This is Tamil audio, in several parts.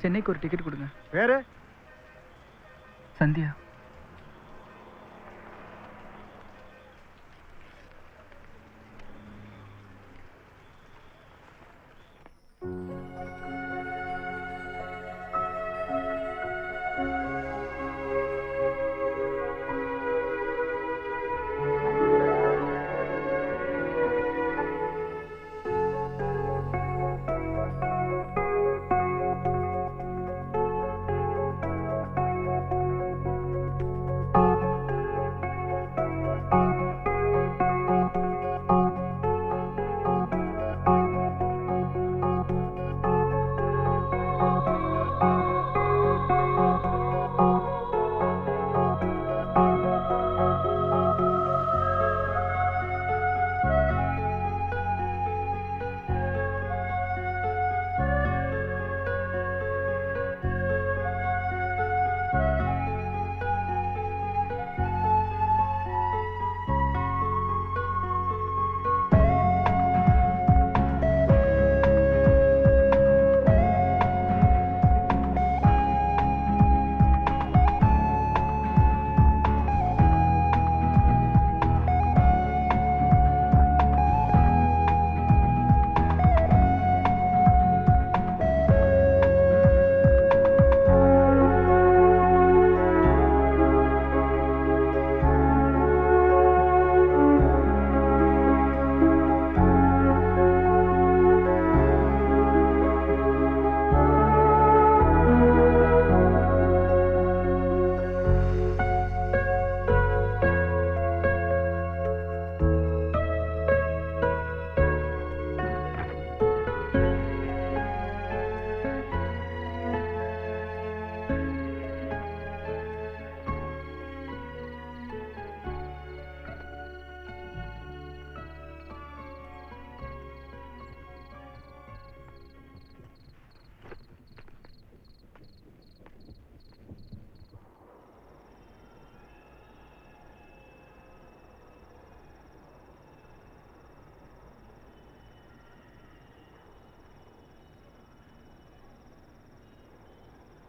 சென்னைக்கு ஒரு டிக்கெட் கொடுங்க. வேறு சந்தியா.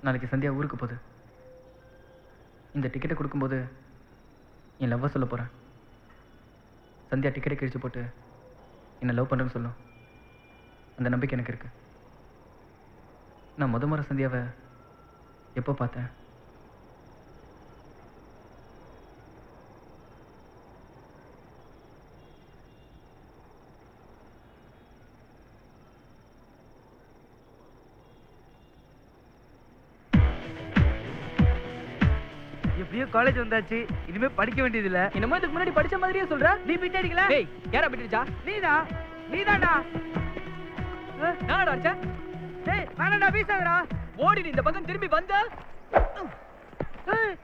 நாளைக்கு சந்தியா ஊருக்கு போகுது. இந்த டிக்கெட்டை கொடுக்கும்போது என் லவ்வை சொல்ல போகிறேன். சந்தியா டிக்கெட்டை கிழிச்சு போட்டு என்னை லவ் பண்ணுறேன்னு சொல்லும். அந்த நம்பிக்கை எனக்கு இருக்கு. நான் முறை சந்தியாவை எப்போ பார்த்தேன்? எப்படியோ காலேஜ் வந்தாச்சு, இனிமே படிக்க வேண்டியது இல்ல. என்னமோ இதுக்கு முன்னாடி படிச்ச மாதிரியே சொல்ற. நீ பிட் அடிக்கல? டேய், யாரா பிட்டுச்சா? நீதான்டா. நானடா அடிச்சா? டேய், வேணாம்டா, வீசாதடா. ஓடி நீ இந்த பக்கம் திரும்பி வந்த. ஏய்.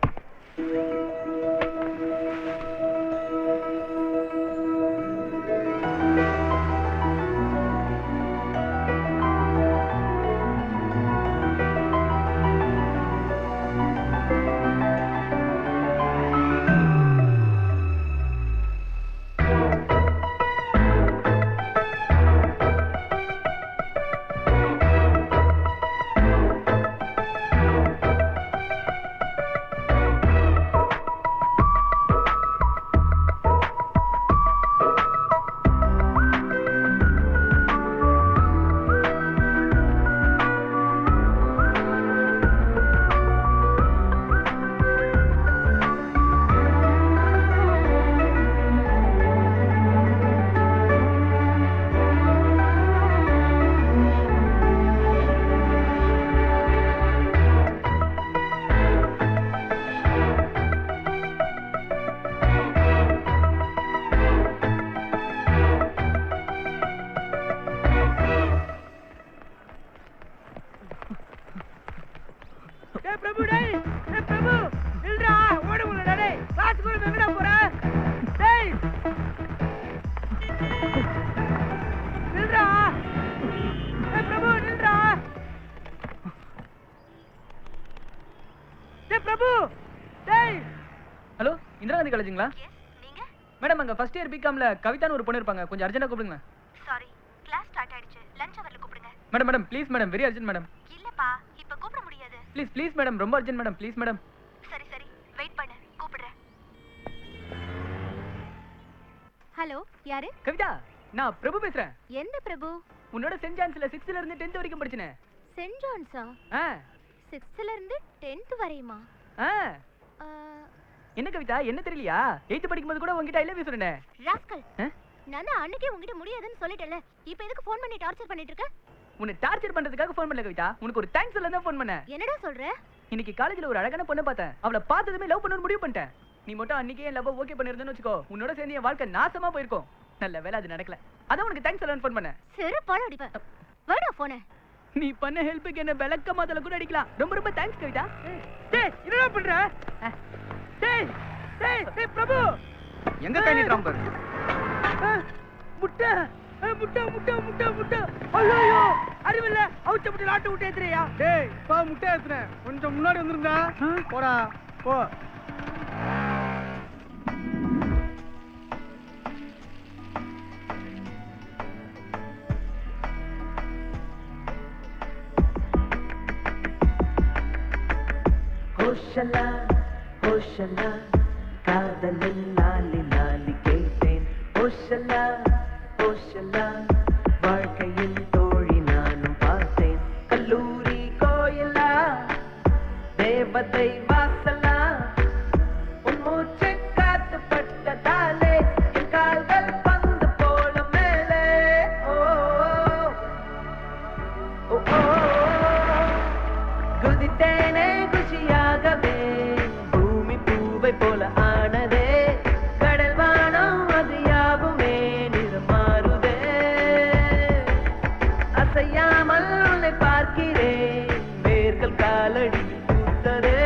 ஹலோ, இந்திரா காந்தி காலேஜுங்களா? மேடம், அங்க ஃபர்ஸ்ட் இயர் பிகாம்ல கவிதான்னு ஒரு பொண்ணு இருப்பாங்க. கொஞ்சம் அர்ஜென்ட்டா கூப்பிடுங்க. சாரி, கிளாஸ் ஸ்டார்ட் ஆயிடுச்சு. லஞ்ச் அவர்ல கூப்பிடுங்க. Madam please madam, very urgent madam. இல்லப்பா, இப்ப ப்ளீஸ் ப்ளீஸ் மேடம், ரொம்ப அர்ஜென்ட் மேடம், ப்ளீஸ் மேடம். சரி சரி வெயிட் பண்ணு, கூப்பிடுறேன். ஹலோ, யாரு? கவிதா, நான் பிரபு பேசுறேன். எந்த பிரபு? உன்னோட சென்ட் ஜான்ஸ்ல 6th ல இருந்து 10th வரைக்கும் படிச்சனே. சென்ட் ஜான்ஸா? ஆ 6th ல இருந்து 10th வரையுமா? ஆ ஆ, என்ன கவிதா, என்ன தெரியலையா? 8th படிக்கும்போது கூட உன்கிட்ட ஐ லவ் யூ சொன்னேனே. ராஸ்கல். நான் தான் அன்னைக்கே உன்கிட்ட முடியாதுன்னு சொல்லிட்டேன்ல. இப்போ எதுக்கு ஃபோன் பண்ணி டார்ச்சர் பண்ணிட்டு இருக்க? உன்னை டார்ச்சர் பண்றதுக்காக ஃபோன் பண்ணல கவிதா, உனக்கு ஒரு தேங்க்ஸ் சொல்ல தான் ஃபோன் பண்ணேன். என்னடா சொல்ற? இன்னைக்கு காலேஜ்ல ஒரு அழகான பொண்ணை பார்த்தேன். அவளை பார்த்ததுமே லவ் பண்ணணும்னு முடிவு பண்ணிட்டேன். நீ மட்டும் அன்னைக்கே என் லவ் ஓகே பண்ணிருந்தேன்னு வச்சுக்கோ, உன்னோட சேர்ந்து என் வாழ்க்கை நாசமா போயிருக்கும். நல்ல வேளை அது நடக்கல. அதான் உனக்கு தேங்க்ஸ் சொல்லணும்னு ஃபோன் பண்ணேன். செருப்பால அடிப்பேன். வேடா போனே. நீ பண்ண ஹெல்ப்புக்கு என்ன விளக்க மாதல கூட அடிக்கலாம். ரொம்ப ரொம்ப தேங்க்ஸ் கவிதா. டேய் என்னடா பண்ற? டேய் டேய் டேய் பிரபு, எங்க தேடிறான் பாரு. முட்டை முட்டை முட்டை முட்டை முட்டை. ஐயோ அறிவில்ல, அவுச்ச முட்டை ஆட்டு விட்டு ஏத்துறியா? டேய் பா முட்டை ஏத்துறேன், கொஞ்சம் முன்னாடி வந்துருந்தா போடா போ. ஹோஷலா ஹோஷலா காதலில் லாலி லாலி கேட்டேன். ஹோஷலா ஹோஷலா வாழ்க்கையில் தோழி நானும் பார்த்தேன். கல்லூரி கோயிலா தேவதை வாசலா உன் மூச்சு காத்து பட்டதாலே என் கால்கள் பந்து போல மேலே. ஓ ஓ ஓ குதித்தேனே குஷியாகவே, பூமி பூவை போல ஆனதே. கடல் வானம் அது யாவுமே நிறம் மாறுதே. அசையாமல் உன்னை பார்க்கிறேன், வேர்கள் காலடியில் பூத்ததே.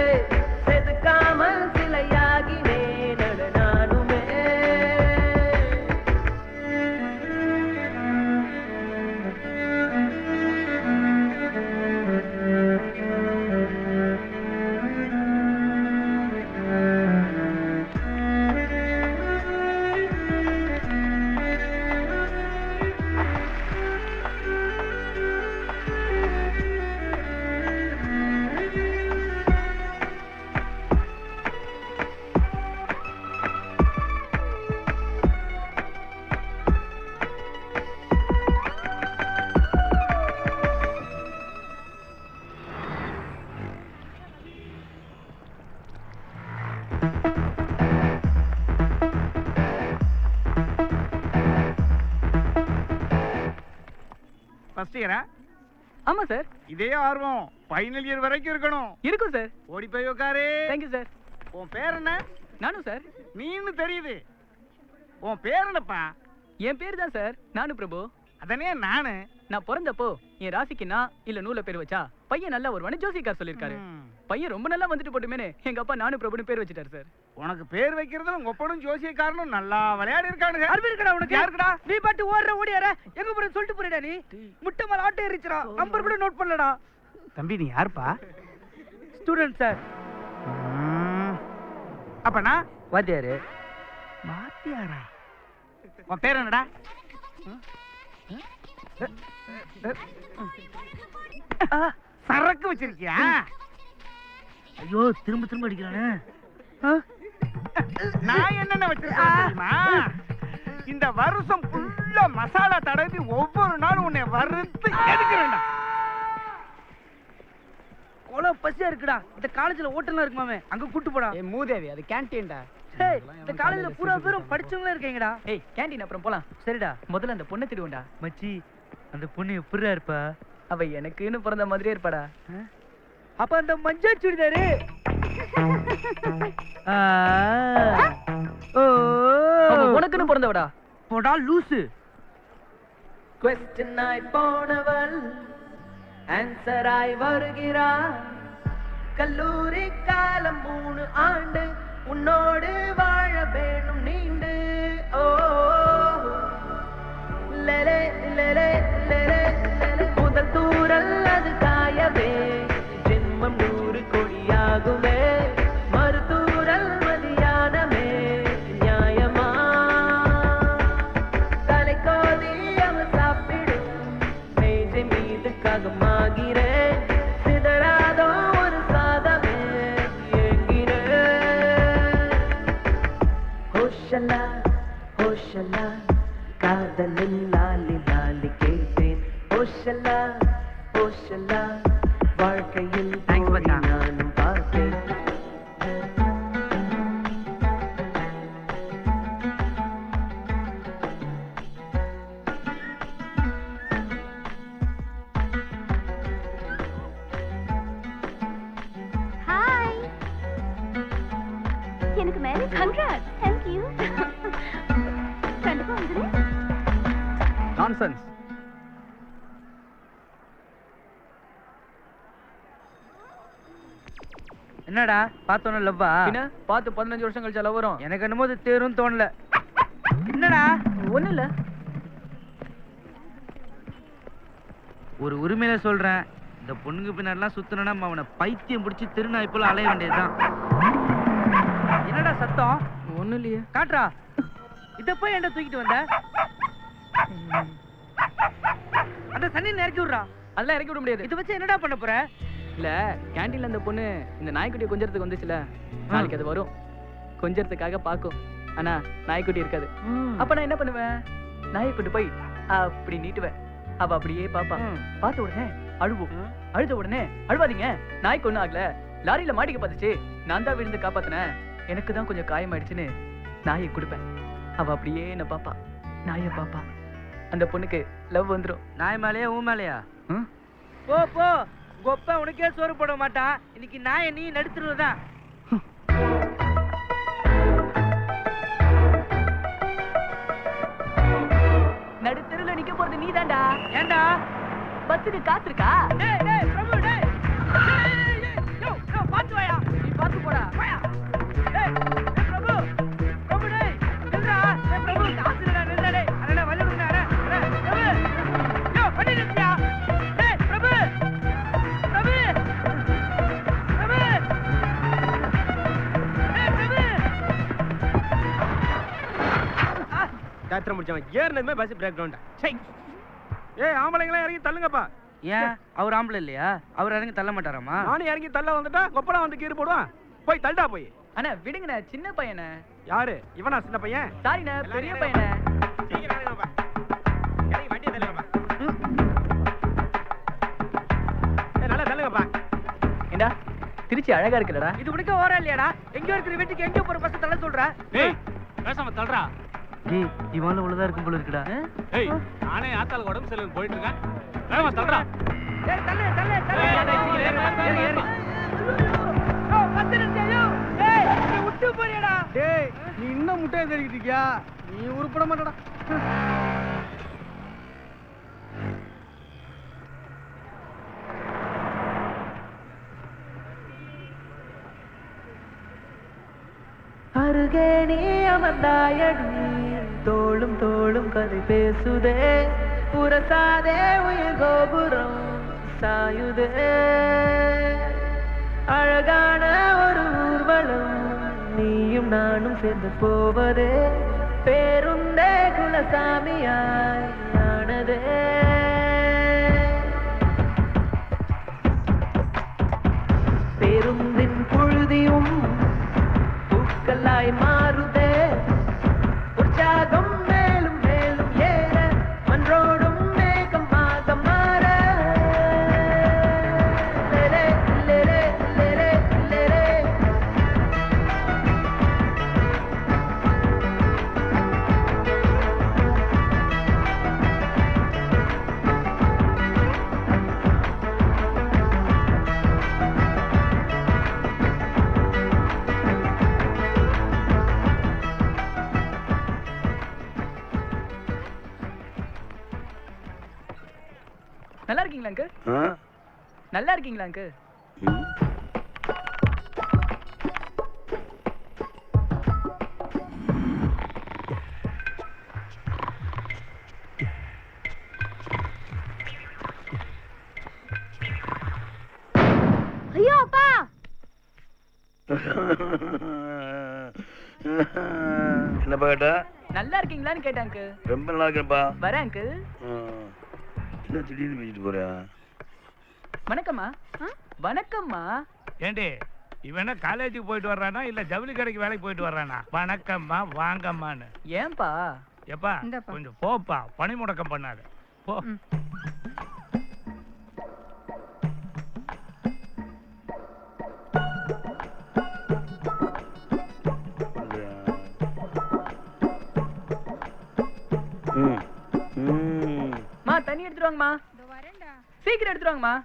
செதுக்காமல் சிலையாகினேன் அட நானுமே. ஃபர்ஸ்ட் இயரா? ஆமா சார். இதே ஆர்வம் ஃபைனல் இயர் வரைக்கும் இருக்கணும். இருக்கும் சார். ஓடி போய் உட்காரு. Thank you sir. உன் பேர் என்ன? நானும் சார். நீன்னு தெரியுது. உன் பேர் என்னப்பா? என் பேர் தான் சார், நானு பிரபு. அதனே நானு. நான் பிறந்தப்போ என் ராசிக்கு நான் இல்ல நூல பேர் வச்சா பையன் நல்லா வருவான்னு ஜோசிக்கார் சொல்லியிருக்காரு. பையன் ரொம்ப நல்லா வந்துட்டு போட்டுமேனு எங்க அப்பா நானு பிரபுன்னு பேர் வச்சுட்டாரு சார். உனக்கு பேர் வைக்கிறதுல உங்க ஒப்பனும் ஜோசியக்காரனும் நல்லா விளையாடி இருக்கானுங்க. அறிவு இருக்கடா உனக்கு? யாருக்குடா? நீ பாட்டு ஓடுற ஓடியார எங்க போற சொல்லிட்டு போறடா நீ. முட்டை மேல ஆட்டோ ஏறிச்சுடா, நம்பர் கூட நோட் பண்ணலடா. தம்பி நீ யாருப்பா? Student sir. அப்பனா வாத்தியாரு. வாத்தியாரா? உன் பேர் என்னடா? சரக்கு வச்சிருக்கியா? ஐயோ திரும்ப திரும்ப அடிக்கிறானே. நான் என்னென்ன வச்சிருக்கேன் தெரியுமா? இந்த வருஷம் ஃபுல்லா மசாலா தடவி ஒவ்வொரு நாளும் உன்னை வறுத்து எடுக்கிறேன்டா. கொலை பசியா இருக்குடா. இந்த காலேஜ்ல ஹோட்டல்லாம் இருக்குமாமே, அங்க கூட்டு போடா. ஏய் மூதேவி, அது கேண்டீன்டா. டேய் இந்த காலேஜ்ல பூரா பேரும் படிச்சவங்களே இருக்கீங்கடா. ஏய் கேண்டீன் அப்புறம் போலாம். சரிடா. முதல்ல அந்த பொண்ணை திடுவோம்டா. மச்சி அந்த பொண்ணு எப்படிடா இருப்பா? அவ எனக்குன்னு பிறந்த மாதிரியே இருப்பாடா. அப்ப அந்த மஞ்சள் சுடிதாரு. அவ உனக்குன்னு பிறந்தவடா. போடா லூசு. Question ஆய் போனவள் ஆன்சராய் வருகிறார். கல்லூரி காலம் 3 ஆண்டு உன்னோடு வாழ வேணும் நீண்டு. ஓ லலே லலே லலே லலே. முதல் தூரல் அது காயவே ஜென்மம் 100 கொடியாகுமே. மறுதூரல் மதியானமே நியாயமா? தலைக்கோதி அவள் சாப்பிடும் மேஜை மீது ககமாகிறேன். சிதறாதோ ஒரு எனக்கு மேரேஜ் கங்க்ராட்ஸ் थैंक यू கண்டிப்பா வந்துரு நான்சென்ஸ். என்னடா பார்த்தோன்னு லவ்வா? பின்ன பார்த்து 15 வருஷம் கழிச்சா லவ் வரும். எனக்கு என்னமோ இது தேரும் தோணல. என்னடா? ஒண்ணும் இல்ல. ஒரு உரிமையில சொல்றேன், இந்த பொண்ணுங்க பின்னாடிலாம் சுத்தணும்னா அவனை பைத்தியம் பிடிச்சி திருநாய் போல அலைய வேண்டியதுதான். என்னடா சத்தம்? ஒண்ணும் இல்லையே. காட்டுறா. இத போய் என்ன தூக்கிட்டு வந்த? அந்த தண்ணியில இறக்கி விடுறா. அதெல்லாம் இறக்கி விட முடியாது. இத வச்சு என்னடா பண்ண போற? இல்ல கேண்டீன்ல அந்த பொண்ணு இந்த நாய்க்குட்டியை கொஞ்சறதுக்கு வந்துச்சுல, நாளைக்கு அது வரும். கொஞ்சறதுக்காக பாக்கும். ஆனா நாய்க்குட்டி இருக்காது. அப்ப நான் என்ன பண்ணுவேன்? நாய்க்குட்டி போய் அப்படி நீட்டுவேன். அவ அப்படியே பாப்பா. பார்த்த உடனே அழுவும். அழுத உடனே அழுவாதீங்க, நாய்க்கு ஒண்ணும் ஆகல, லாரியில மாட்டிக்க பார்த்துச்சு, நான் தான் விழுந்து காப்பாத்தினேன், எனக்கு தான் கொஞ்சம் காயமாயிடுச்சுன்னு நாயை கொடுப்பேன். அவ அப்படியே என்ன பாப்பா, நாயை பாப்பா. அந்த பொண்ணுக்கு லவ் வந்துடும். நாய் மேலையா ஊ மேலையா? போ போ, கொப்ப உனக்கே சோறு போட மாட்டான். இன்னைக்கு நாயை நீ நடுத்துருவதா? நடுத்தெருல நிக்க போறது நீதான்டா. ஏண்டா? பஸ்ஸுக்கு காத்திருக்கா? டேய் டேய் பிரபு டேய். யோ யோ பாத்து வாயா. நீ பாத்து போடா. வாயா. டேய் பிரபு. பிரபு டேய். நில்றா. டேய் பிரபு காசுடா நில்றா டேய். அடடா வழி விடுங்க அட. பிரபு. யோ வண்டி நிறுத்தியா. டேய் பிரபு. பிரபு. பிரபு. டேய் பிரபு. காத்திர முடிச்சவன் ஏறினதுமே பஸ் பிரேக் டவுன். ஏய் ஆம்பளைங்களா இறங்கி தள்ளுங்கப்பா. ஏன் அவர் ஆம்பளை இல்லையா? அவர் இறங்கி தள்ள மாட்டாராமா? நானும் இறங்கி தள்ள வந்துட்டா கொப்பலாம் வந்து கீறு போடுவான். போய் தள்ளுடா போய். அண்ணா விடுங்கண்ணே, சின்ன பையனே. யாரு இவனா சின்ன பையன்? சாரிண்ணே, பெரிய பையனே. சீக்கிரம் இறங்குங்கப்பா. இறங்கி வண்டியை தள்ளுங்கப்பா. நல்லா தள்ளுங்கப்பா. ஏண்டா திருச்சி அழகா இருக்குல்லடா. இது உனக்கு ஓரா இல்லையாடா? எங்கேயோ இருக்கிற வீட்டுக்கு எங்கேயோ போற பஸ் தள்ள சொல்ற? ஏய் பேசாம தள்ளுடா. டேய் இவால உள்ளதா இருக்கும் போல இருக்குடா. ஏய் நானே ஆத்தாளுக்கு உடம்பு சரியில்லைன்னு போயிட்டு இருக்கேன். வேகமா தள்ளுடா. டேய் தள்ளு தள்ளு தள்ளு. ஏறு, ஏறு. யோ பஸ் நிறுத்தியா? டேய் நீ விட்டு போறியடா. டேய் நீ இன்னும் முட்டையை தேடிக்கிட்டு இருக்கியா? நீ உருப்பட மாட்டடா. அருகே நீ அமர்ந்தாயடி, தோளும் தோளும் கதை பேசுதே, புரசாதே உயிர் கோபுரம் சாயுதே, அழகான ஒரு ஊர்வலம் நீயும் நானும் சேர்ந்து போவதே, பேருந்தே குலசாமியாய் ஆனதே. பேருந்தின் புழுதியும் பூக்களாய் மாறுதே, உற்சாகம் மேலும் மேலும் ஏற, மன்றோடும் மேகமாக மாற. லேலே, லேலே, லேலே, லேலே. நல்லா இருக்கீங்களா அங்கு? நல்லா இருக்கீங்களா அங்கு? ஐயோ அப்பா, என்னப்பா கேட்டா? நல்லா இருக்கீங்களான்னு கேட்டேன் அங்கு. ரொம்ப நல்லா இருக்கேன்ப்பா. வரேன் அங்கு. என்ன திடீர்னு பேசிட்டு போறியா? வணக்கம்மா. வணக்கம்மா. ஏண்டி இவன் என்ன காலேஜுக்கு போயிட்டு வர்றானா இல்ல ஜவுளி கடைக்கு வேலைக்கு போயிட்டு வர்றானா? வணக்கம்மா வாங்கம்மான்னு. ஏன்பா? எப்பா கொஞ்சம் போப்பா, பணி முடக்கம் பண்ணாத போ. மா தண்ணி எடுத்துட்டு வாங்கம்மா. சீக்கிரம் எடுத்துட்டு வாங்கம்மா.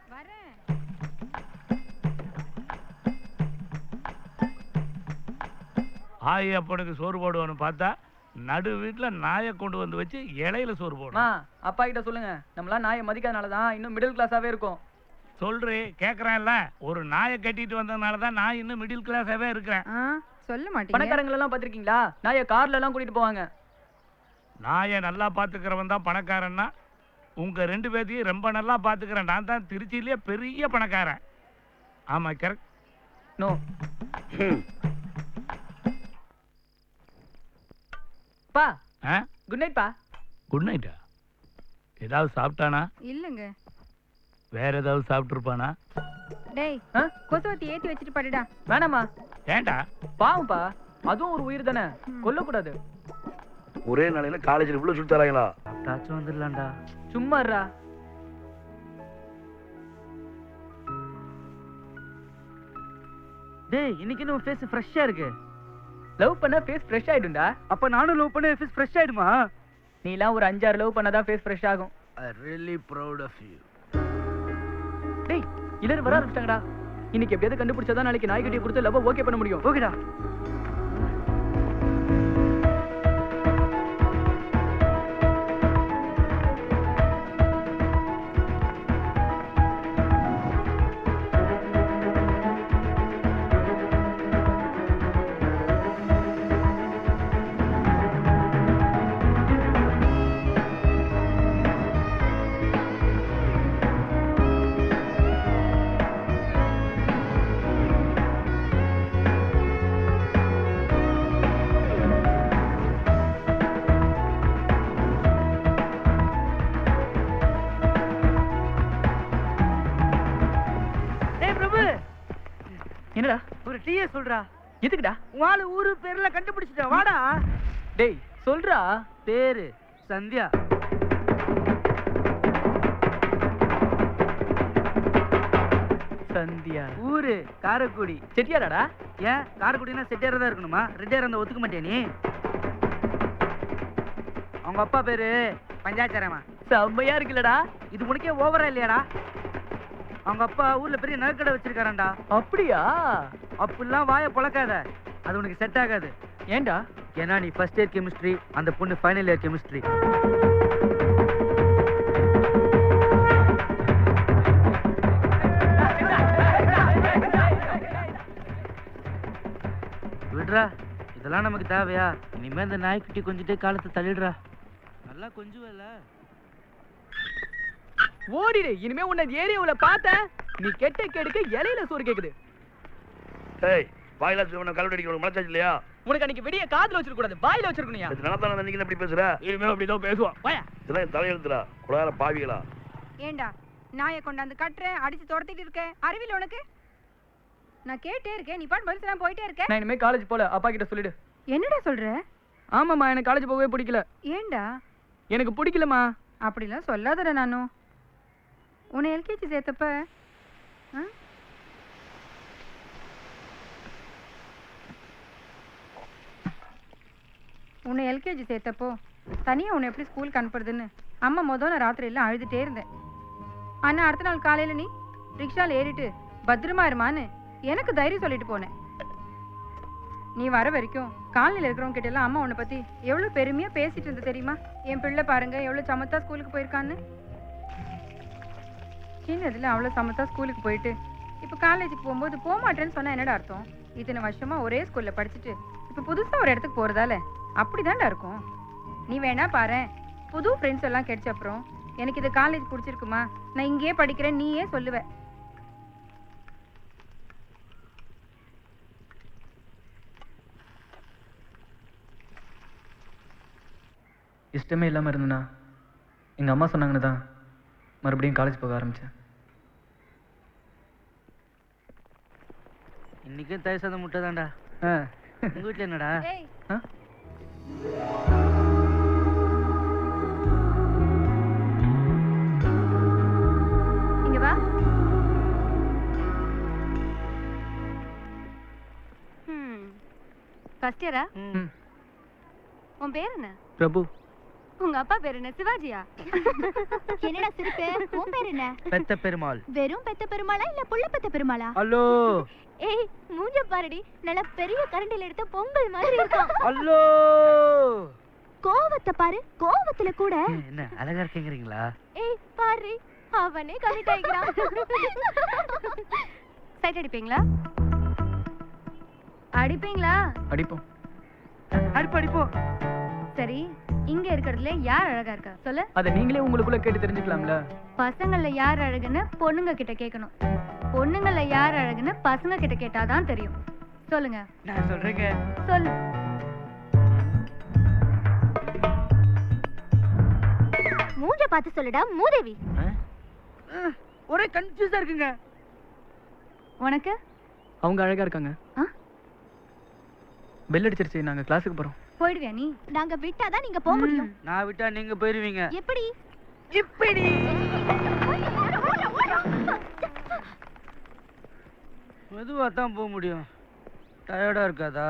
ஆயி அப்பனுக்கு சோறு போடுவான்னு பார்த்தா நடு வீட்டில் நாயை கொண்டு வந்து வச்சு இலையில சோறு போடும். மா அப்பா கிட்ட சொல்லுங்க, நம்மளாம் நாயை மதிக்காதனால தான் இன்னும் மிடில் கிளாஸாவே இருக்கும். சொல்றேன் கேட்குறேன்ல, ஒரு நாயை கட்டிட்டு வந்ததுனால தான் நான் இன்னும் மிடில் கிளாஸாவே இருக்கிறேன். சொல்ல மாட்டேங்க. பணக்காரங்க எல்லாம் பாத்திருக்கீங்களா, நாயை கார்ல எல்லாம் கூட்டிட்டு போவாங்க. நாயை நல்லா பார்த்துக்கிறவன் தான் பணக்காரன்னா, உங்க 2 பேர்த்தையும் ரொம்ப நல்லா பார்த்துக்கிறேன். நான் தான் திருச்சியிலேயே பெரிய பணக்காரன். ஆமா கரெக்ட். நோ பா, குட் நைட் பா. குட் நைட்டா? ஏதாவது சாப்பிட்டானா? இல்லங்க. வேற ஏதாவது சாப்பிட்டு இருப்பானா? டேய், கொசுவத்தி ஏத்தி வச்சுட்டு படுடா. வேணாமா. ஏண்டா? பாவம்பா, அதுவும் ஒரு உயிர் தானே, கொல்லக்கூடாது. ஒரே நாளையில காலேஜில் இவ்வளவு சுட்டு தராங்களா? தாச்சும் வந்துடலாம்டா. சும்மா இருடா. டேய், இன்னைக்கு நம்ம ஃபேஸ் ஃப்ரெஷ்ஷா இருக்கு. லவ் பண்ணா ஃபேஸ் ஃப்ரெஷ் ஆயிடும்டா. அப்ப நானும் லவ் பண்ண ஃபேஸ் ஃப்ரெஷ் ஆயிடுமா? நீலாம் ஒரு 5-6 லவ் பண்ணாதான் ஃபேஸ் ஃப்ரெஷ் ஆகும். I really proud of you. டேய், எல்லாரும் வர ஆரம்பிச்சிட்டாங்கடா. இன்னைக்கு எப்படியாவது கண்டுபிடிச்சாதான் நாளைக்கு நாய்க்குட்டியை கொடுத்து லவ் ஓகே பண்ண முடியும். ஓகேடா. என்னடா ஒரு டீயே சொல்றா. எதுக்குடா? உன் ஆளு ஊரு பேர்ல கண்டுபிடிச்சிட்ட. வாடா. டேய் சொல்றா. பேரு சந்தியா. சந்தியா. ஊரு காரைக்குடி. செட்டியாராடா? ஏன் காரைக்குடினா செட்டியாரா தான் இருக்கணுமா? ரெட்டியாரா இருந்தா ஒத்துக்க மாட்டியா நீ? அவங்க அப்பா பேரு பஞ்சாச்சாரமா. செம்மையா இருக்குல்லடா. இது உனக்கே ஓவரா இல்லையாடா? அவங்க அப்பா ஊர்ல பெரிய நகைக்கடை வச்சிருக்காரண்டா. அப்படியா? அப்படிலாம் வாயை பொழக்காத, அது உனக்கு செட் ஆகாது. ஏன்டா? ஏன்னா நீ ஃபர்ஸ்ட் இயர் கெமிஸ்ட்ரி, அந்த பொண்ணு ஃபைனல் இயர் கெமிஸ்ட்ரி. விடுறா, இதெல்லாம் நமக்கு தேவையா? இனிமே இந்த நாய்க்குட்டி கொஞ்சிட்டே காலத்தை தள்ளிடுறா. நல்லா கொஞ்சுவல. ஓடிடு. இனிமே உன்னை ஏரியாவுல பார்த்த நீ கெட்ட கேடுக்கு இலையில சோறு கேக்குது. ஏய், வாயில சொன்ன கல்வெடி அடிக்க உனக்கு மனசாச்சு இல்லையா? உனக்கு அன்னைக்கு வெடிய காதுல வச்சிருக்க கூடாது, வாயில வச்சிருக்கணும்யா. இது நடந்தானே நீங்க எப்படி பேசுற? இனிமே அப்படிதான் பேசுவான். வாயா. இதெல்லாம் என் தலையெழுத்துடா. குடார பாவிகளா. ஏண்டா நாயை கொண்டாந்து கட்டுறேன், அடிச்சு துரத்திட்டு இருக்க. அறிவில்லை உனக்கு? நான் கேட்டே இருக்கேன், நீ பாட்டு பதில் சொல்லாம போயிட்டே இருக்க. நான் இனிமே காலேஜ் போல, அப்பா கிட்ட சொல்லிடு. என்னடா சொல்ற? ஆமாம்மா, எனக்கு காலேஜ் போகவே பிடிக்கல. ஏண்டா? எனக்கு பிடிக்கலமா. அப்படிலாம் சொல்லாதடா. நானும் உன்னை எல்கேஜி சேர்த்தப்ப உன்னை எல்கேஜி சேர்த்தப்போ தனியாக உன்னை எப்படி ஸ்கூலுக்கு அனுப்புறதுன்னு அம்மா முதல்ல ராத்திரியெல்லாம் அழுதுகிட்டே இருந்தேன். ஆனால் அடுத்த நாள் காலையில் நீ ரிக்ஷாவில் ஏறிட்டு பத்திரமா இருமான்னு எனக்கு தைரியம் சொல்லிட்டு போனேன். நீ வர வரைக்கும் காலனியில் இருக்கிறவங்க கிட்ட எல்லாம் அம்மா உன்னை பற்றி எவ்வளோ பெருமையாக பேசிட்டு இருந்த தெரியுமா? என் பிள்ளை பாருங்க எவ்வளோ சமத்தா ஸ்கூலுக்கு போயிருக்கான்னு. சின்னதுல அவ்வளோ சமத்தா ஸ்கூலுக்கு போயிட்டு இப்போ காலேஜுக்கு போகும்போது போக மாட்டேன்னு சொன்னா என்னடா அர்த்தம்? இத்தனை வருஷமா ஒரே ஸ்கூல்ல படிச்சுட்டு இப்போ புதுசா ஒரு இடத்துக்கு போறதால அப்படிதான்டா இருக்கும். நீ வேணா பாரு, புது ஃப்ரெண்ட்ஸ் எல்லாம் கிடைச்ச அப்புறம் எனக்கு இது காலேஜ் பிடிச்சிருக்குமா, நான் இங்கேயே படிக்கிறேன் நீயே சொல்லுவ. இஷ்டமே இல்லாமல் இருந்தேன்னா எங்கள் அம்மா சொன்னாங்கன்னு தான் மறுபடியும் காலேஜ் போக ஆரம்பித்தேன். இன்னைக்கும் தயிர் சாதம் முட்டை தான்டா. உங்க வீட்டில் என்னடா? இங்க வா. ஃபர்ஸ்ட் இயரா? உன் பேர் என்ன? பிரபு. உங்க அப்பா பேர் என்ன, சிவாஜியா? என்னடா சிரிப்பு? உன் பேர் என்ன? பெத்த பெருமாள். வெறும் பெத்த பெருமாளா இல்ல புள்ள பெத்த பெருமாளா? ஹலோ ஏய் மூஞ்ச பாருடி, நல்ல பெரிய கரண்டில எடுத்த பொங்கல் மாதிரி இருக்கான். ஹலோ. கோவத்தை பாரு, கோவத்துல கூட. என்ன அழகா இருக்கீங்களா? ஏய் பாரு, அவனே கமிட் ஆயிக்கிறான். சைட் அடிப்பீங்களா? அடிப்பீங்களா? அடிப்போம். அடிப்போம். சரி, இங்க இருக்கிறதுல யார் அழகா இருக்கா சொல்லு. அதை நீங்களே உங்களுக்குள்ள கேட்டு தெரிஞ்சுக்கலாம்ல. பசங்கள்ல யார் அழகுன்னு பொண்ணுங்க கிட்ட கேட்கணும். பொண்ணுங்கள்ல யார் அழகுன்னு பசங்க கிட்ட கேட்டாதான் தெரியும். சொல்லுங்க. நான் சொல்றேங்க. சொல்லு. மூஞ்ச பார்த்து சொல்லுடா மூதேவி. ஒரே கன்ஃபியூஸா இருக்குங்க. உனக்கு? அவங்க அழகா இருக்காங்க. ஆ? பெல் அடிச்சிருச்சு, நாங்க கிளாஸுக்கு போறோம். போயிடுவியா நீ? நாங்க விட்டாதான் நீங்க போக முடியும். நான் விட்டா நீங்க போயிருவீங்க. எப்படி? இப்படி மெதுவா தான் போக முடியும். டயர்டா இருக்காதா?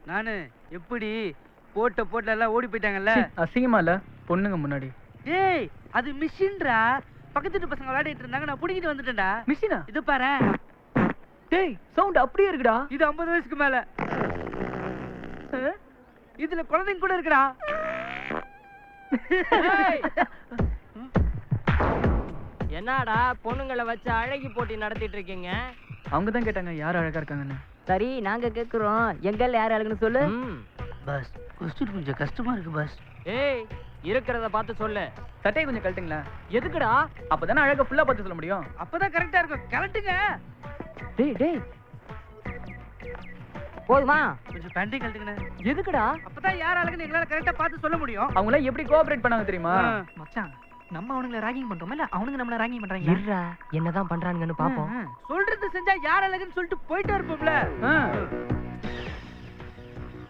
நானு எப்படி போட்ட எல்லாம் ஓடி போயிட்டாங்கல்ல. அசிங்கமா இல்ல பொண்ணுங்க முன்னாடி? டேய் அது மிஷின்ரா. பக்கத்து வீட்டு பசங்க விளையாடிட்டு இருந்தாங்க, நான் புடிக்கிட்டு வந்துட்டேன்டா. மிஷினா? இது பாரு. டேய் சவுண்ட் அப்படியே இருக்குடா. இது 50 வயசுக்கு மேல. இதுல குழந்தைங்க கூட இருக்குடா. என்னடா பொண்ணுங்களை வச்சு அழகி போட்டி நடத்திட்டு இருக்கீங்க? அவங்க தான் கேட்டாங்க யார் அழகா இருக்காங்கன்னு. சரி நாங்க கேக்குறோம், எங்கல்ல யார் அழகுன்னு சொல்லு. பஸ் கொஸ்டின் கொஞ்சம் கஷ்டமா இருக்கு பஸ். ஏய் இருக்கிறத பார்த்து சொல்லு. சட்டையை கொஞ்சம் கழட்டுங்களா? எதுக்குடா? அப்பதானே அழகா ஃபுல்லா பார்த்து சொல்ல முடியும். அப்பதான் கரெக்டா இருக்கும். கரெக்ட்டுங்க. டேய் டேய் போதுமா? கொஞ்சம் பேண்டே கழட்டுங்க. எதுக்குடா? அப்பதான் யார் அழகுன்னு எங்களால கரெக்டா பார்த்து சொல்ல முடியும். அவங்கள எப்படி கோஆபரேட் பண்ணாங்க தெரியுமா? மச்சான், நம்ம அவனுங்களை ராகிங் பண்றோம் இல்ல, அவனுங்க நம்மள ராகிங் பண்றாங்க. இருடா, என்னதான் பண்றானுங்கன்னு பாப்போம். சொல்றது செஞ்சா யார் அழகுன்னு சொல்லிட்டு போயிட்டே இருப்போம்ல.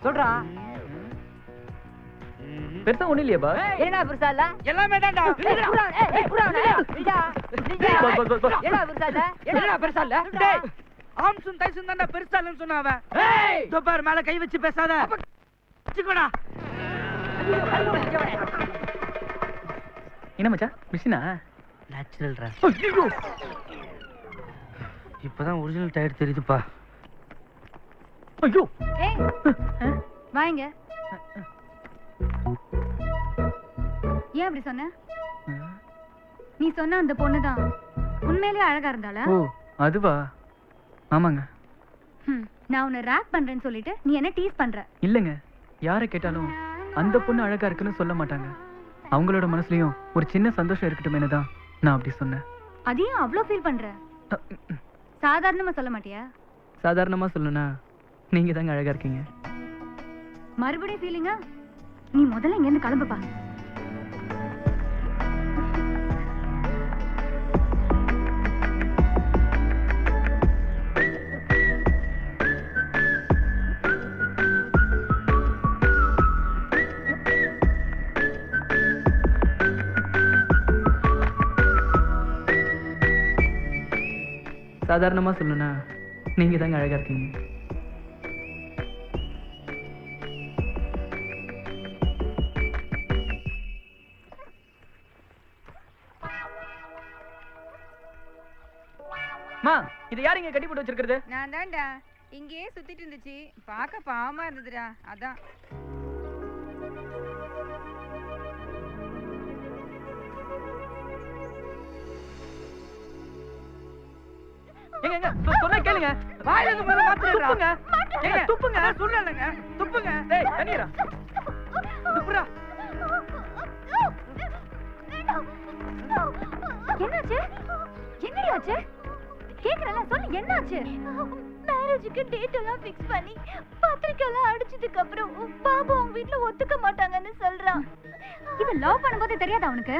சொல்றா. பெருசா ஒண்ணு இல்லையா பா? என்ன பெருசா இல்ல? எல்லாமே தான்டா. என்ன பெருசா இல்ல? என்ன பெருசா இல்ல? டேய் ஆம்சும் தைசும் தான்டா பெருசா இல்லன்னு சொன்னா அவன். இதோ பாரு மேல கை வச்சு பேசாத. வச்சுக்கோடா. என்ன மச்சான் மிஷினா? நேச்சுரல்ரா. இப்பதான் ஒரிஜினல் டயர் தெரியுதுப்பா. ஐயோ ஏய் வாங்க. ஏன் அப்படி சொன்ன? நீ சொன்ன அந்த பொண்ணுதான் உண்மையிலேயே அழகா இருந்தாளா? ஓ அதுவா? ஆமாங்க. நான் உன்னை ரேக் பண்றேன்னு சொல்லிட்டு நீ என்ன டீஸ் பண்ற? இல்லைங்க, யாரை கேட்டாலும் அந்த பொண்ணு அழகா இருக்குன்னு சொல்ல மாட்டாங்க. அவங்களோட மனசுலயும் ஒரு சின்ன சந்தோஷம் இருக்கட்டுமேனு தான் நான் அப்படி சொன்னேன். அதையும் அவ்வளோ ஃபீல் பண்ற? சாதாரணமா சொல்ல மாட்டியா? சாதாரணமா சொல்லணும்னா நீங்க தாங்க அழகா இருக்கீங்க. மறுபடியும் ஃபீலிங்கா? நீ முதல்ல இங்க இருந்து கிளம்புப்பா. சாதாரணமா சொல்லணும்னா நீங்க தாங்க அழகா இருக்கீங்க. மா இதை யார் இங்க கட்டி போட்டு வச்சிருக்கிறது? நான் தான்டா, இங்கேயே சுத்திட்டு இருந்துச்சு, பார்க்க பாவமா இருந்ததுடா, அதான். எங்க சொன்னா கேளுங்க. வாயில இருந்து மேல மாத்திடுறா. ஏங்க துப்புங்க. சொல்லலங்க. துப்புங்க. டேய் தண்ணீரா. துப்புடா. என்னாச்சு? என்னடி ஆச்சு? கேக்குறல சொல்லு, என்னாச்சு? மேரேஜுக்கு டேட் எல்லாம் ஃபிக்ஸ் பண்ணி பத்திரிக்கை எல்லாம் அடிச்சதுக்கு அப்புறம் பாபு அவங்க வீட்ல ஒத்துக்க மாட்டாங்கன்னு சொல்றான். இது லவ் பண்ணும்போது தெரியாதா அவனுக்கு?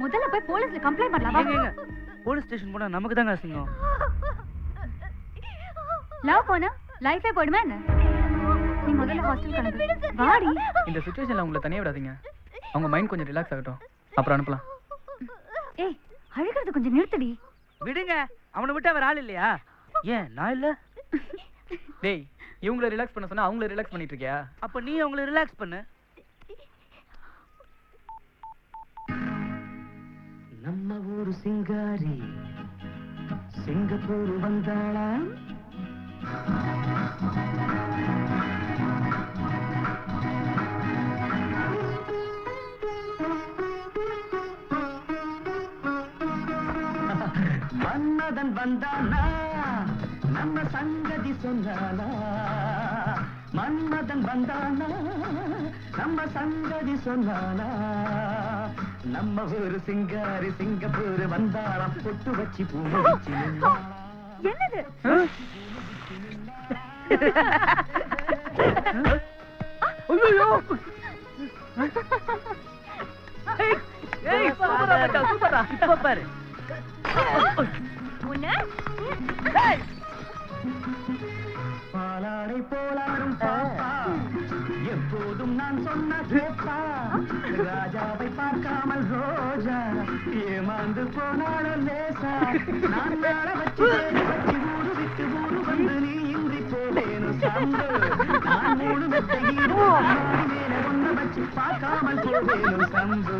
முதல்ல போய் போலீஸ்ல கம்ப்ளைண்ட் பண்ணலாமா? போலீஸ் ஸ்டேஷன் போனா நமக்கு தாங்க அசிங்கம். லவ் போனா லைஃபே போயிடுமா என்ன? நீ முதல்ல ஹாஸ்டல் கிளம்பு. வாடி. இந்த சிச்சுவேஷன்ல உங்களை தனியா விடாதீங்க. அவங்க மைண்ட் கொஞ்சம் ரிலாக்ஸ் ஆகட்டும், அப்புறம் அனுப்பலாம். ஏய் அழுகிறது கொஞ்சம் நிறுத்தடி. விடுங்க, அவனை விட்டு அவர் ஆள் இல்லையா? ஏன் நான் இல்ல? டேய் இவங்கள ரிலாக்ஸ் பண்ண சொன்னா அவங்கள ரிலாக்ஸ் பண்ணிட்டு இருக்கியா? அப்ப நீ அவங்கள ரிலாக்ஸ் பண்ணு. நம்ம ஊரு சிங்காரி சிங்கப்பூர் வந்தாளா மன்மதன் வந்தானா நம்ம சங்கதி சொன்னானா மன்மதன் வந்தானா நம்ம சங்கதி சொன்னானா நம்ம ஊரு சிங்காரி சிங்கப்பூர் வந்தாளாம் பொட்டு வச்சு பூ முடிச்சு என்னது இப்ப பாரு பாலாடை போலாடும் பாப்பா எப்போதும் நான் சொன்ன கேப்பா ராஜாவை பார்க்காமல் ரோஜா ஏமாந்து போனாலும் லேசா நான் நாள வச்சு வச்சு ஊரு விட்டு ஊரு வந்து நீ இன்றி போவேணும் சம்பு நான் மூணு மெத்தையில் மேல ஒண்ணு வச்சு பார்க்காமல் போவேணும் சம்பு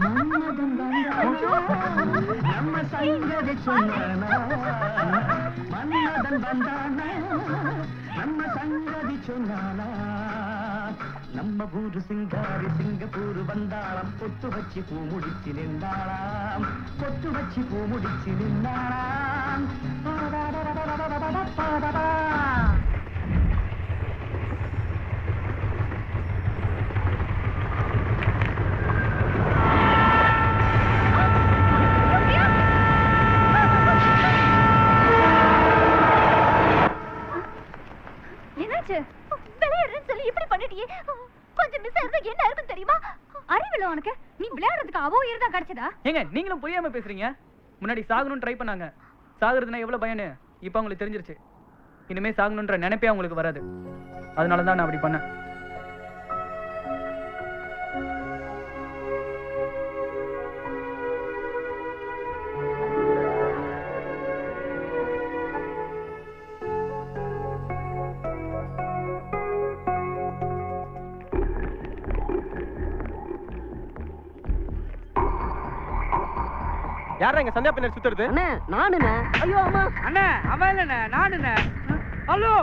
மன்மதன் நம்ம சங்கதி சொன்னானா மன்மதன் வந்தானா நம்ம சங்கதி சொன்னானா நம்ம ஊரு சிங்காரி சிங்கப்பூர் வந்தாளாம் பொட்டு வச்சு பூ முடிச்சு நின்றாளாம் பொட்டு வச்சு பூ முடிச்சு நின்றாளாம் என்னாச்சு விளையாடுறேன்னு சொல்லி இப்படி பண்ணிட்டியே கொஞ்சம் மிஸ் ஆயிருந்தா என்ன இருக்கும் தெரியுமா அறிவில்லை உனக்கு நீ விளையாடுறதுக்கு அவ உயிர் தான் கிடைச்சதா ஏங்க நீங்களும் புரியாம பேசுறீங்க முன்னாடி சாகணும்னு ட்ரை பண்ணாங்க சாகுறதுனா எவ்வளவு பயன்னு இப்போ அவங்களுக்கு தெரிஞ்சிருச்சு இனிமே சாகணுன்ற நினைப்பே அவங்களுக்கு வராது அதனால தான் நான் அப்படி பண்ணேன் யாரா இங்க சந்தியா பின்னாடி சுத்துறது அண்ணே நானுண்ணே ஐயோ அம்மா அண்ணே அவன் இல்லண்ணே நானுண்ணே ஹலோ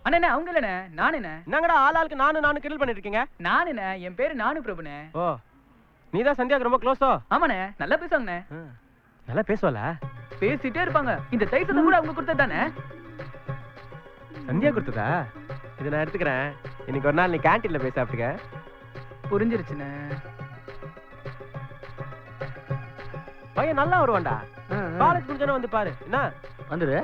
அண்ணே அவங்க இல்லண்ணே நானுண்ணே என்னங்கடா ஆளாளுக்கு நானு கிண்டல் பண்ணிட்டு இருக்கீங்க நானுண்ணே என் பேரு நானு பிரபுண்ணே ஓ நீதான் சந்தியாக்கு ரொம்ப க்ளோஸோ ஆமாண்ணே நல்லா பேசுவாங்கண்ணே நல்லா பேசுவல பேசிட்டே இருப்பாங்க இந்த தைசத்தை கூட அவங்க கொடுத்தது தானே சந்தியா கொடுத்ததா இதை நான் எடுத்துக்கிறேன் இன்னைக்கு ஒரு நாள் நீ கேன்டீன்ல போய் சாப்பிட்டுக்க புரிஞ்சிருச்சுண்ணே பையன் நல்லா வருவான்டா காலேஜ் முடிஞ்சோன்னு வந்து பாரு என்ன வந்துரு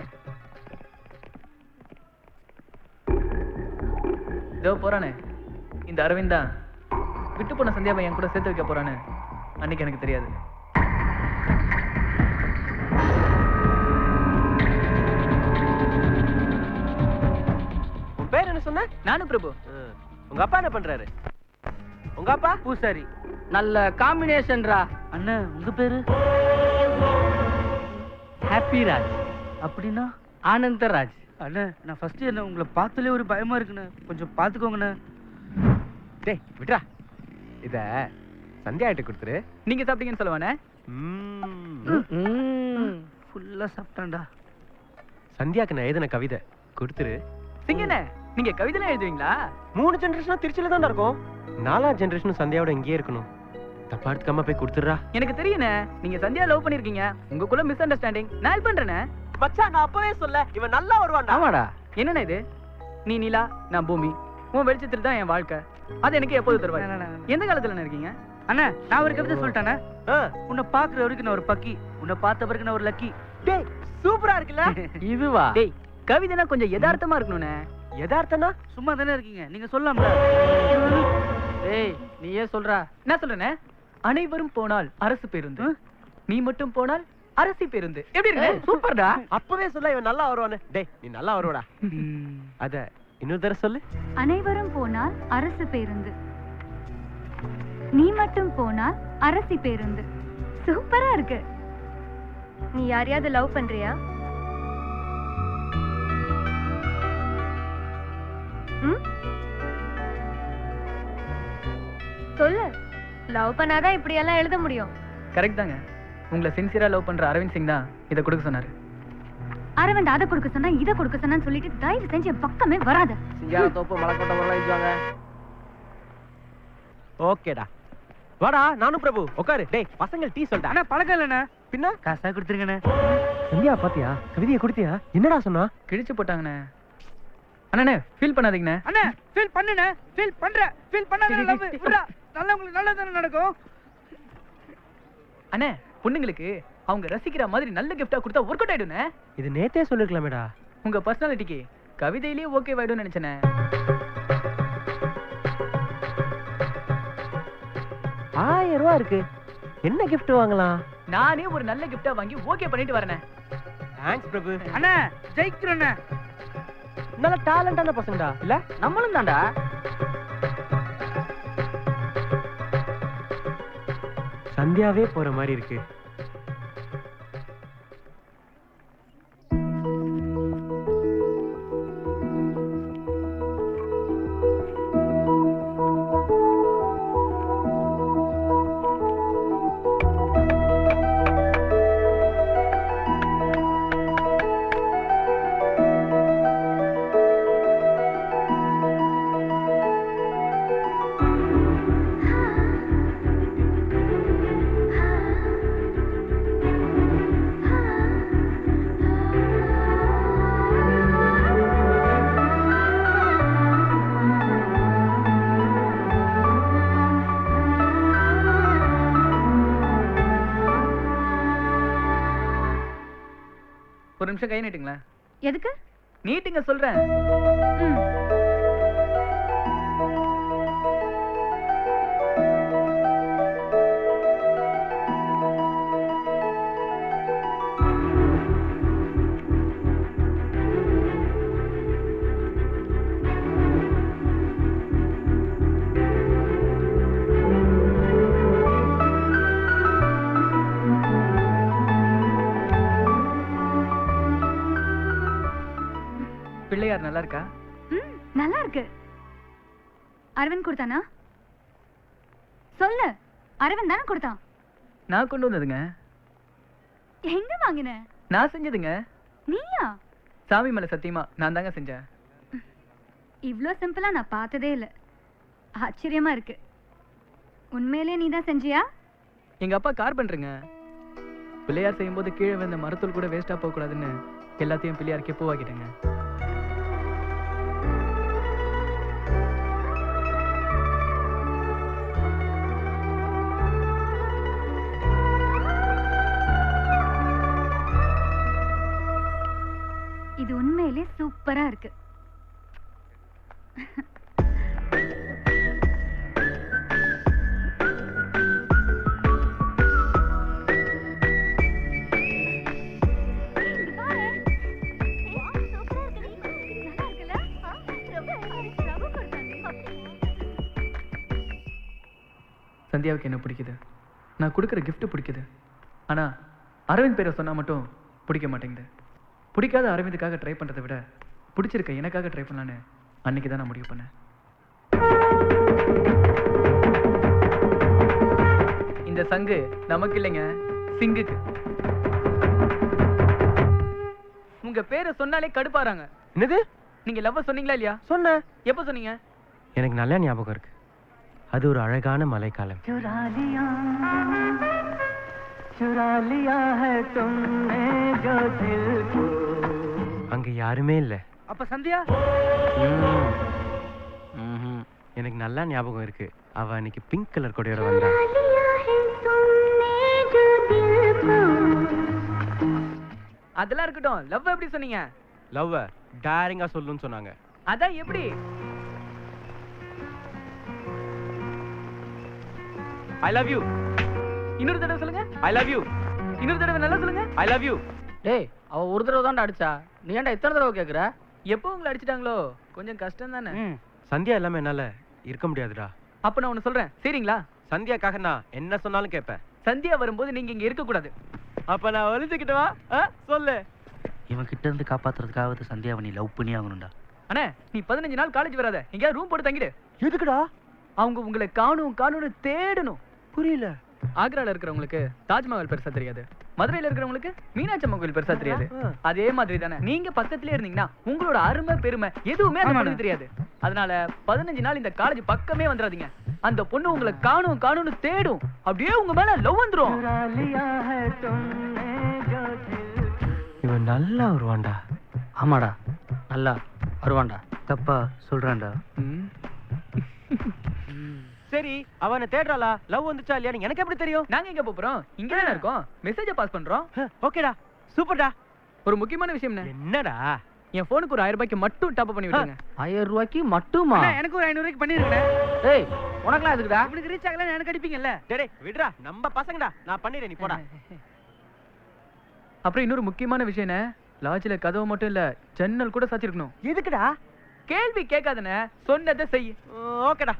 இதோ போறானே இந்த அரவிந்த் தான் விட்டு போன சந்தியாவை என் கூட சேர்த்து வைக்க போறானு அன்னைக்கு எனக்கு தெரியாது உன் பேர் என்ன சொன்ன நானு பிரபு உங்க அப்பா என்ன பண்றாரு உங்க அப்பா பூசாரி நல்ல காம்பினேஷன்ரா அண்ணா உங்க பேரு ஹாப்பி ராஜ் அப்படின்னா ஆனந்தராஜ் அண்ணா நான் ஃபர்ஸ்ட் என்ன உங்களை பார்த்தாலே ஒரு பயமா இருக்குண்ணே கொஞ்சம் பார்த்துக்கோங்கண்ணே டேய் விட்றா இத சந்தியா கிட்ட கொடுத்துரு நீங்க சாப்பிட்டீங்கன்னு சொல்லுவானே ஃபுல்லா சாப்பிட்டான்டா சந்தியாக்கு நான் எழுதின கவிதை கொடுத்துரு சிங்கண்ணே நீங்க கவிதைலாம் எழுதுவீங்களா 3 ஜெனரேஷனா திருச்சியில தான் இருக்கும் 4ஆம் ஜெனரேஷன் சந்தியாவோட இங்கேயே இருக்கணும் தப்பா எடுத்துக்காம போய் கொடுத்துடுறா எனக்கு தெரியுண்ணே நீங்க சந்தியா லவ் பண்ணிருக்கீங்க உங்களுக்குள்ள மிஸ் அண்டர்ஸ்டாண்டிங் நான் ஹெல்ப் பண்றேனே மச்சான் நான் அப்பவே சொல்ல இவன் நல்லா வருவான்டா ஆமாடா என்னண்ணே இது நீ நிலா நான் பூமி உன் வெளிச்சத்துல தான் என் வாழ்க்கை அது எனக்கு எப்போது தருவாய் எந்த காலத்துல இருக்கீங்க அண்ணா நான் ஒரு கவிதை சொல்லிட்டேனே உன்னை பாக்குற வரைக்கும் நான் ஒரு பக்கி உன்னை பார்த்த பிறகு நான் ஒரு லக்கி டேய் சூப்பரா இருக்குல்ல இதுவா டேய் கவிதைனா கொஞ்சம் யதார்த்தமா இருக்கணும்ண்ணே யதார்த்தனா சும்மா தானே இருக்கீங்க நீங்க சொல்லலாம்ல டேய் நீயே சொல்றா என்ன சொல்றேனே அனைவரும் போனால் அரசு பேருந்து நீ மட்டும் போனால் அரசி பேருந்து எப்படி இருக்கு சூப்பர்டா அப்பவே சொல்ல இவன் நல்லா வருவானே டேய் நீ நல்லா வருவடா அத இன்னொரு தடவை சொல்லு அனைவரும் போனால் அரசு பேருந்து நீ மட்டும் போனால் அரசி பேருந்து சூப்பரா இருக்கு நீ யாரையாவது லவ் பண்றியா சொல்லு. லவ் பண்ணாதான் இப்படி எல்லாம் எழுத முடியும். கரெக்ட் தாங்க. உங்களை சின்சியரா லவ் பண்ற அரவிந்த் சிங் தான் இதை கொடுக்க சொன்னாரு. அரவிந்த் அதை கொடுக்க சொன்னா இதை கொடுக்க சொன்னான்னு சொல்லிட்டு தயவு செஞ்சு என் பக்கமே வராத. சிங்கார தோப்பு மலைக்கோட்டை வரலாம் எழுதுவாங்க. ஓகேடா வாடா. நானும் பிரபு உட்காரு. டேய் பசங்க டீ சொல்லிட்டா. அண்ணா பழக்கம் இல்லண்ணே. பின்ன காசா கொடுத்துருங்கண்ணே. சந்தியா பாத்தியா? கவிதையை கொடுத்தியா? என்னடா சொன்னா? கிழிச்சு போட்டாங்கண்ணே. அண்ணே ஃபீல் பண்ணாதீங்கண்ணே. அண்ணே ஃபீல் பண்ணுண்ணே. ஃபீல் பண்ணாத லவ் விடுடா. நல்லவங்களுக்கு நல்லதானே நடக்கும். அண்ணே பொண்ணுங்களுக்கு அவங்க ரசிக்கிற மாதிரி நல்ல கிஃப்டா கொடுத்தா ஒர்க் அவுட் ஆயிடுண்ணே. இது நேத்தே சொல்லிருக்கலாமேடா. உங்க பர்சனாலிட்டிக்கு கவிதையிலேயே ஓகே ஆயிடும்னு நினைச்சேனே. 1000 ரூபா இருக்கு. என்ன gift வாங்கலாம்? நானே ஒரு நல்ல கிஃப்டா வாங்கி ஓகே பண்ணிட்டு வரேனே. தேங்க்ஸ் பிரபு. அண்ணே ஜெயிக்கிறோண்ணே. நல்ல டாலண்டான பசங்கடா இல்ல? நம்மளும் தான்டா. சந்தியாவே போற மாதிரி இருக்கு. ஒரு நிமிஷம் கை நீட்டுங்களேன். எதுக்கு? நீட்டுங்க சொல்றேன். ம். பிள்ளையார் நல்லா இருக்கா? ம், நல்லா இருக்கு. அரவிந்த் கொடுத்தானா? சொல்லு. அரவிந்த் தானே கொடுத்தான். நான் கொண்டு வந்ததுங்க. எங்க வாங்கின? நான் செஞ்சதுங்க. நீயா? சாமி மேல சத்தியமா நான் தாங்க செஞ்சேன். இவ்ளோ சிம்பிளா நான் பார்த்ததே இல்ல. ஆச்சரியமா இருக்கு. உண்மையிலேயே நீ தான் செஞ்சியா? எங்க அப்பா கார்பெண்டருங்க. பிள்ளையார் செய்யும்போது கீழே விழுந்த மரத்தூள் கூட வேஸ்டா போக கூடாதுன்னு எல்லாத்தையும் பிள்ளையாருக்கே பூவாக்கிட்டேங்க. இது உண்மையிலே சூப்பரா இருக்கு. சந்தியாவுக்கு என்ன பிடிக்குது, நான் கொடுக்குற gift பிடிக்குது. ஆனா அரவிந்த் பேரை சொன்னா மட்டும் பிடிக்க மாட்டேங்குது. பிடிக்காத அரவிந்துக்காக ட்ரை பண்றதை விட பிடிச்சிருக்க எனக்காக ட்ரை பண்ணலான்னு அன்னைக்கு தான் நான் முடிவு பண்ணேன். இந்த சங்கு நமக்கு இல்லைங்க, சிங்குக்கு. உங்க பேரை சொன்னாலே கடுப்பாறாங்க. என்னது? நீங்க லவ் சொன்னீங்களா இல்லையா? சொன்னேன். எப்ப சொன்னீங்க? எனக்கு நல்ல ஞாபகம் இருக்கு. அது ஒரு அழகான மழைக்காலம். அங்க யாருமே இல்ல. அப்ப சந்தியா? எனக்கு நல்லா ஞாபகம் இருக்கு. அவ அன்னைக்கு பிங்க் கலர் கொடையோட வந்தா. அதெல்லாம் இருக்கட்டும், லவ் எப்படி சொன்னீங்க? லவ் டேரிங்கா சொல்லுன்னு சொன்னாங்க. அதான் எப்படி? ஐ லவ் யூ. இன்னொரு தடவை சொல்லுங்க. ஐ லவ் யூ. இன்னொரு தடவை நல்லா சொல்லுங்க. ஐ லவ் யூ. டேய், அவ ஒரு தடவை தான்டா அடிச்சா, நீ ஏன்டா இத்தனை தடவை கேக்குற? எப்போ உங்களை அடிச்சிட்டாங்களோ கொஞ்சம் கஷ்டம் தானே. சந்தியா இல்லாம என்னால இருக்க முடியாதுடா. அப்ப நான் ஒண்ணு சொல்றேன், சரிங்களா? சந்தியாக்காக நான் என்ன சொன்னாலும் கேட்பேன். சந்தியா வரும்போது நீங்க இங்க இருக்க கூடாது. அப்ப நான் ஒளிஞ்சுக்கிட்டவா? சொல்லு. இவன் கிட்ட இருந்து காப்பாத்துறதுக்காவது சந்தியாவை நீ லவ் பண்ணி ஆகணும்டா. அண்ணே, நீ 15 நாள் காலேஜ் வராத, எங்கேயாவது ரூம் போட்டு தங்கிடு. எதுக்குடா? அவங்க உங்களை காணும்னு தேடணும். புரியல. ஆக்ரால இருக்கிறவங்களுக்கு தாஜ்மஹால் பெருசா தெரியாது, மதுரையில இருக்கிறவங்களுக்கு மீனாட்சி அம்மன் கோயில் பெருசா தெரியாது. அதே மாதிரி தானே நீங்க பக்கத்திலே இருந்தீங்கன்னா உங்களோட அருமை பெருமை எதுவுமே அந்த பொண்ணுக்கு தெரியாது. அதனால 15 நாள் இந்த காலேஜ் பக்கமே வந்துடாதீங்க. அந்த பொண்ணு உங்களை காணும்னு தேடும். அப்படியே உங்க மேல லவ் வந்துரும். இவன் நல்லா வருவான்டா. ஆமாடா, நல்லா வருவான்டா. தப்பா சொல்றான்டா. சரி, அவனை தேடுறாளா? லவ் வந்துச்சா இல்லையான்னு எனக்கு எப்படி தெரியும்? நாங்க எங்க போறோம்? இங்க தானே இருக்கோம். மெசேஜ பாஸ் பண்றோம். ஓகேடா, சூப்பர்டா. ஒரு முக்கியமான விஷயம். என்னடா? என் போனுக்கு ஒரு 1000 ரூபாய்க்கு மட்டும் டாப் பண்ணி விட்டுருங்க. 1000 ரூபாய்க்கு மட்டுமா? எனக்கு ஒரு 500 ரூபாய்க்கு பண்ணிருக்கேன். ஏய், உனக்குலாம் எதுக்குடா? உங்களுக்கு ரீச் ஆகல எனக்கு அடிப்பீங்கல்ல. டேய் விடுடா, நம்ம பசங்கடா. நான் பண்ணிறேன், நீ போடா. அப்புறம் இன்னொரு முக்கியமான விஷயம் என்ன, லாட்ஜ்ல கதவு மட்டும் இல்ல, ஜன்னல் கூட சாத்திருக்கணும். எதுக்குடா? கேள்வி கேட்காதனே, சொன்னதை செய். ஓகேடா.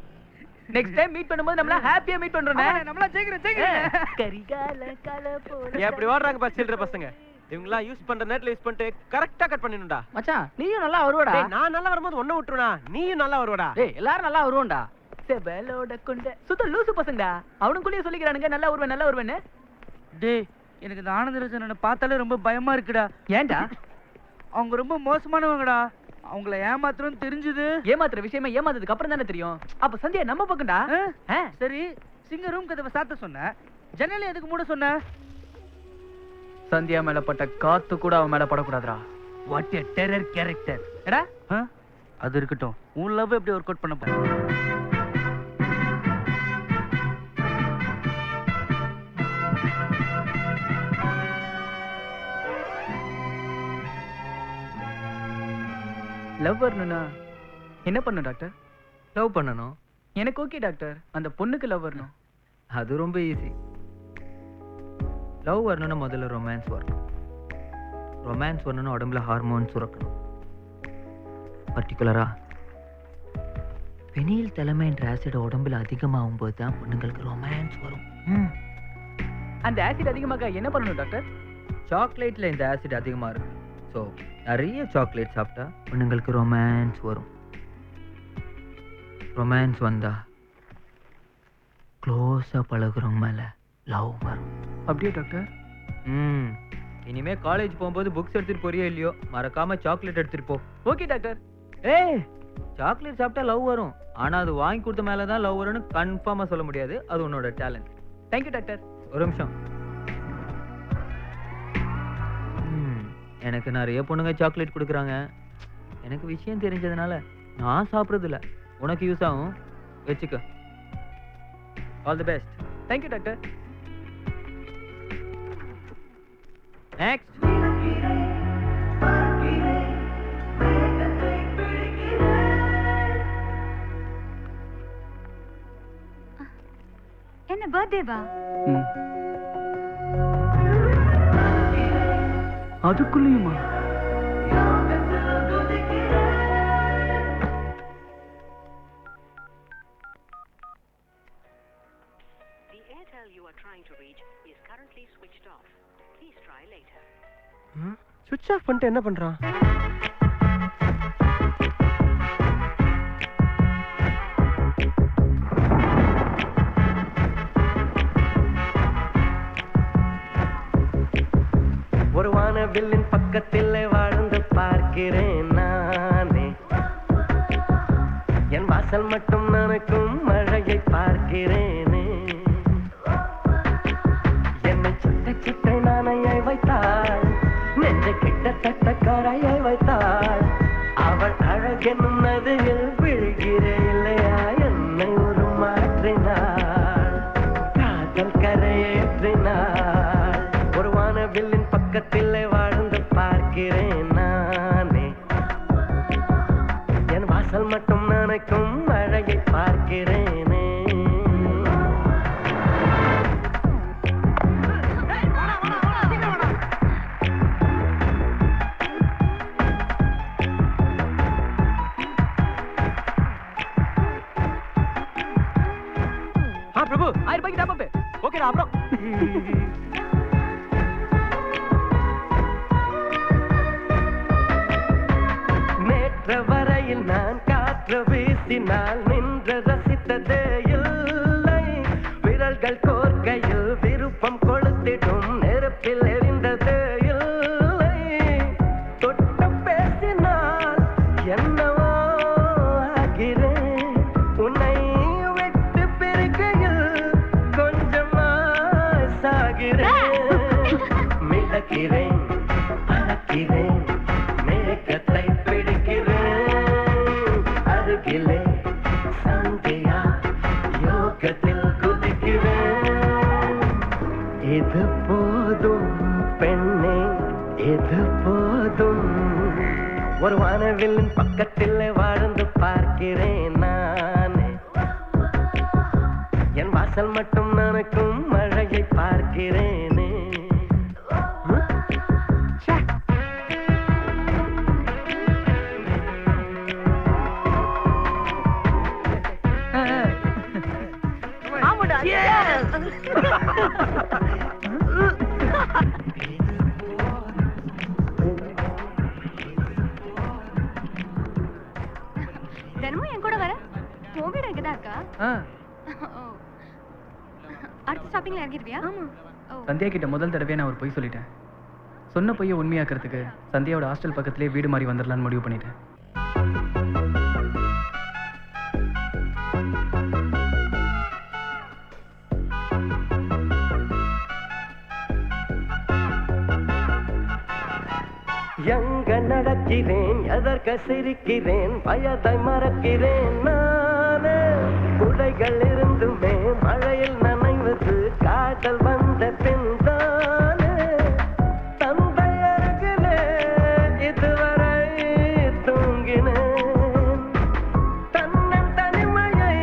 நெக்ஸ்ட் டைம் மீட் பண்ணும்போது நம்மள ஹாப்பியா மீட் பண்றோம். நம்மள ஜெயிக்கிறேன். கரிகால கல போல எப்படி ஓடுறாங்க பா சில்ற பசங்க. இவங்கலாம் யூஸ் பண்ற நேட்ல யூஸ் பண்ணிட்டு கரெக்ட்டா கட் பண்ணிடணும்டா. மச்சான், நீயும் நல்லா வருவடா. டேய், நான் நல்லா வரும்போது ஒண்ணு விட்டுறனா, நீயும் நல்லா வருவடா. டேய், எல்லாரும் நல்லா வருவோம்டா. செபலோட கொண்ட சுத்த லூசு பசங்கடா. அவனுக்குள்ளேயே சொல்லிக்கிறானுங்க நல்லா வருவேன்னு. டேய், எனக்கு இந்த ஆனந்தராஜனை பார்த்தாலே ரொம்ப பயமா இருக்குடா. ஏன்டா? அவங்க ரொம்ப மோசமானவங்கடா. அவங்கள ஏமாத்துறோம்னு தெரிஞ்சது. ஏமாத்துற விஷயமா ஏமாந்ததுக்கு அப்புறம் தானே தெரியும். அப்ப சந்தியா நம்ம பக்கம்டா. சரி, சிங்க ரூம் கதவை சாத்த சொன்ன, ஜன்னலை எதுக்கு மூட சொன்ன? சந்தியா மேல பட்ட காத்து கூட அவன் மேல படக்கூடாதுடா. What a terror character. எடா, அது இருக்கட்டும். உன் லவ் எப்படி ஒர்க் அவுட் பண்ண போற? லவ் வரணும்னா என்ன பண்ணணும் டாக்டர்? லவ் பண்ணணும். எனக்கு ஓகே டாக்டர், அந்த பொண்ணுக்கு லவ் வரணும். அது ரொம்ப ஈஸி. லவ் வரணும்னா முதல்ல ரொமான்ஸ் வரணும். ரொமான்ஸ் வரணும்னா உடம்புல ஹார்மோன்ஸ் சுரக்கணும். பர்டிகுலரா பெனில் தலைமைன்ற ஆசிட் உடம்புல அதிகமாகும் போது தான் பொண்ணுங்களுக்கு ரொமான்ஸ் வரும். அந்த ஆசிட் அதிகமாக என்ன பண்ணணும் டாக்டர்? சாக்லேட்ல இந்த ஆசிட் அதிகமா இருக்கு. ஸோ நிறைய சாக்லேட் சாப்பிட்டா பொண்ணுங்களுக்கு ரொமான்ஸ் வரும். ரொமான்ஸ் வந்தா க்ளோஸா பழகுறவங்க மேல லவ் வரும். அப்படியே டாக்டர்? இனிமே காலேஜ் போகும்போது புக்ஸ் எடுத்துட்டு போறியோ இல்லையோ, மறக்காம சாக்லேட் எடுத்துட்டு போ. Okay doctor. ஏய், சாக்லேட் சாப்பிட்டா லவ் வரும். ஆனா அது வாங்கி கொடுத்த மேலதான் லவ் வரும்னு கன்ஃபார்மா சொல்ல முடியாது. அது உன்னோட டேலண்ட். Thank you doctor. ஒரு நிமிஷம். எனக்கு நிறைய பொண்ணுங்க சாக்லேட் கொடுக்குறாங்க. எனக்கு விஷயம் தெரிஞ்சதுனால நான் சாப்பிட்றது இல்லை. உனக்கு யூஸ் ஆகும், வச்சுக்க. All the best. Thank you doctor. Next. என்ன பர்த்டேவா? அதுக்குள்ளேயுமா? The Airtel you are trying to reach is currently switched off. Please try later. ஸ்விட்ச் ஆஃப் பண்ணிட்டு என்ன பண்றான்? ஒரு வானவில்லின் பக்கத்தில் வாழ்ந்து பார்க்கிறேன் நானே. என் வாசல் மட்டும் நனக்கும் மழையை பார்க்கிறேனே. என்னை சுட்ட சிட்டை நானையை வைத்தாள், நெஞ்சை கிட்டத்தட்ட கரையை வைத்தாள். அவள் அழகெனும் நதியில் விழுகிறேன் இல்லையா, என்னை ஒரு மாற்றினாள், காதல் கரையேற்றினாள். ஒரு வானவில்லின் பக்கத்தில் வாழ்ந்து பார்க்கிறேன் நானே. என் வாசல் மட்டும் நனைக்கும் மழையை பார்க்கிறேனே. பிரபு, 1000 ரூபாய்க்கு டாப் அப். ஓகேடா. அப்புறம் நேற்று வரையில் நான் காற்று வீசினால் நின்று ரசித்ததே அழைக்கிறேன் அழைக்கிறேன் மேகத்தை பிடிக்கிறேன் அருகிலே சந்தியா யோகத்தில் குதிக்கிறேன் இது போதும் பெண்ணே இது போதும் ஒரு வானவில்லின் பக்கத்தில் வாழ்ந்து பார்க்கிறேன் நானே என் வாசல் மட்டும் நனக்கும் மழையை பார்க்கிறேனே தினமும் என் கூட வர உன் வீடு எங்கதான் இருக்கா? ஓ. அடுத்த ஷாப்பிங்ல இறங்கிடுவியா? சந்தியா கிட்ட முதல் தடவையா நான் ஒரு பொய் சொல்லிட்டேன். சொன்ன பொய்யை உண்மையாக்குறதுக்கு சந்தியாவோட ஹாஸ்டல் பக்கத்திலே வீடு மாறி வந்துடலான்னு முடிவு பண்ணிட்டேன். எங்க நடக்கிறேன் எதற்கு சிரிக்கிறேன் வயதை மறக்கிறேன் நானே குடைகள் இருந்துமே மழையில் நனைவது காதல் வந்த பின் தானே தந்தை அருகிலே இதுவரை தூங்கினேன் தன்னன் தனிமையை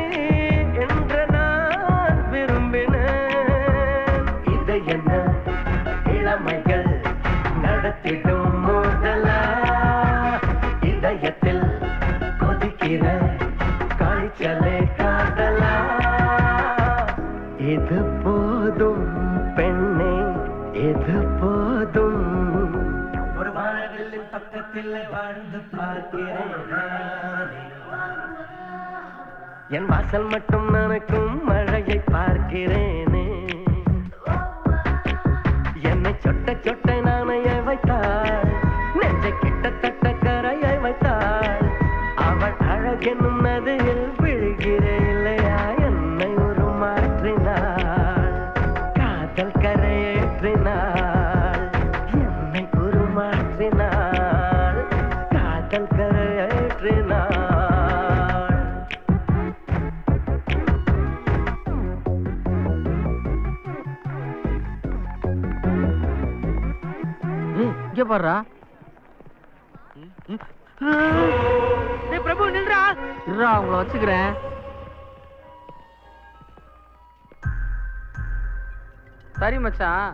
என்று நான் விரும்பினேன் இதை என்ன இளமைகள் நடத்திடும் இதயத்தில் கொதிக்கிற காய்ச்சலே காதலா இது போதும் பெண்ணே இது போதும் ஒரு வானவில்லின் பக்கத்தில் வாழ்ந்து பார்க்கிறேன் என் வாசல் மட்டும் நனக்கும் மழையை பார்க்கிறேனே என்னை சொட்ட சொட்ட நாணைய வைத்தாள் நெஞ்சை கிட்டத்தட்ட கரையை வைத்தாள் அவள் அழகென்னும் நதியில் விழுகிற இல்லையா என்னை உருமாற்றினாள் காதல் கரையேற்றினாள் என்னை உருமாற்றினாள் காதல் கரையேற்றினாள் இங்க பாருடா. பிரபு நில்றா. இருடா உங்களை வச்சுக்கிறேன். சரி மச்சான்,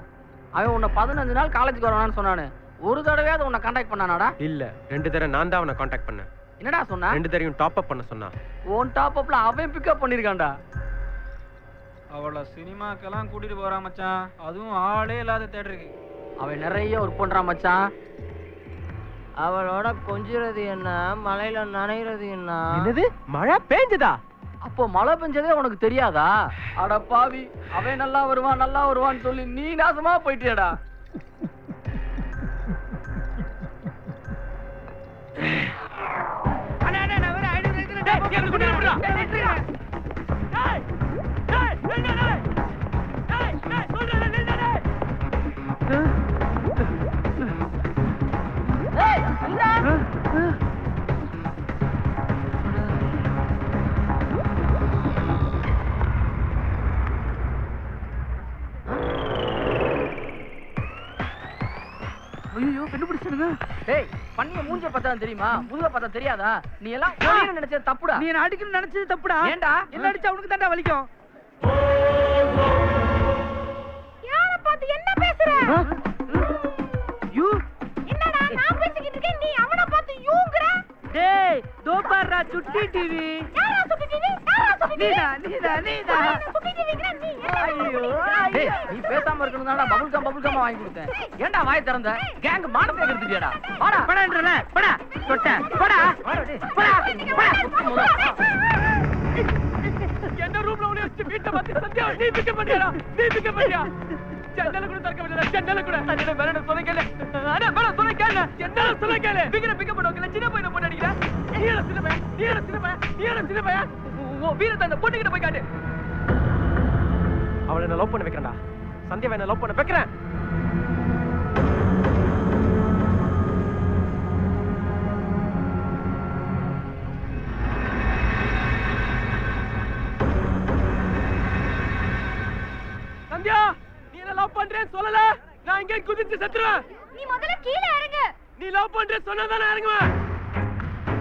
அவன் உன்னை 15 நாள் காலேஜுக்கு வரணும்னு சொன்னானு. ஒரு தடவையாவது உன்னை கான்டாக்ட் பண்ணானாடா? இல்ல 2 தடவை நான் தான் அவனை கான்டாக்ட் பண்ணேன். என்னடா சொன்னா? 2 தடவையும் டாப் அப் பண்ண சொன்னா. உன் டாப் அப்ல அவன் பிக்கப் பண்ணிருக்கான்டா. அவளை சினிமாக்கெல்லாம் கூட்டிட்டு போறான் மச்சான், அதுவும் ஆளே இல்லாத தேட்டருக்கு. அவன் நிறைய ஒர்க் பண்றான் மச்சான். அவளோட கொஞ்சிறது என்ன, மலையில நனைகிறது என்ன? என்னது மழை பேஞ்சதா? அப்போ மழை பெஞ்சதே உனக்கு தெரியாதா? அட பாவி, அவன் நல்லா வருவான்னு சொல்லி நீ நாசமா போயிட்டியடா. ஐயோ கண்டுபிடிச்சிருங்க. டேய் பண்ணிய மூஞ்ச பார்த்தா தெரியுமா, முதுக பார்த்தா தெரியாதா? நீ எல்லாம் ஒளின்னு நினைச்சது தப்புடா. நீ என்ன அடிக்கணும்னு நினைச்சது தப்புடா. ஏன்டா? என்ன அடிச்சா உனக்கு தான்டா வலிக்கும். யார பார்த்து என்ன பேசுற? யூ என்னடா நான் பேசிக்கிட்டு இருக்கேன், நீ அவன பார்த்து யூங்கற? டேய் தோபாரா சுட்டி டிவி. யாரா சுட்டி டிவி? நீதா சுட்டி டிவிங்கற நீ. ஐயோ டேய் நீ பேசாம இருக்கணும்னா பபுள் கம் வாங்கி கொடுத்தேன். ஏன்டா வாய் திறந்த? கேங் மானத்தை கெடுத்துட்டியாடா. வாடா படன்றல படா தொட்ட படா படா என்ன ரூம்ல உள்ள வச்சு வீட்டை வந்து சத்யா நீ பிக்க பண்ணியா? நீ பிக்க பண்ணியா? ஜன்னல கூட திறக்க முடியல. ஜன்னல கூட அண்ணே வேற சொல்ல கேளு. அண்ணே வேற சொல்ல கேளு. ஜன்னல சொல்ல கேளு. பிக்க பண்ணுவல சின்ன பையனை போட்டு அடிக்கிற. நீட சின்ன பையன் ஓ வீரத்தை அந்த பொண்ணுகிட்ட போய் காட்டு. அவளை நான் லவ் பண்ண வைக்கிறேன்டா. சந்தியாவை நான் லவ் பண்ண வைக்கிறேன். ஏன் சொல்லல? நான் இங்கே குதிச்சு செத்துருவேன். நீ முதல்ல கீழே இறங்கு. நீ லவ் பண்ற சொன்னதானே இறங்குவேன்.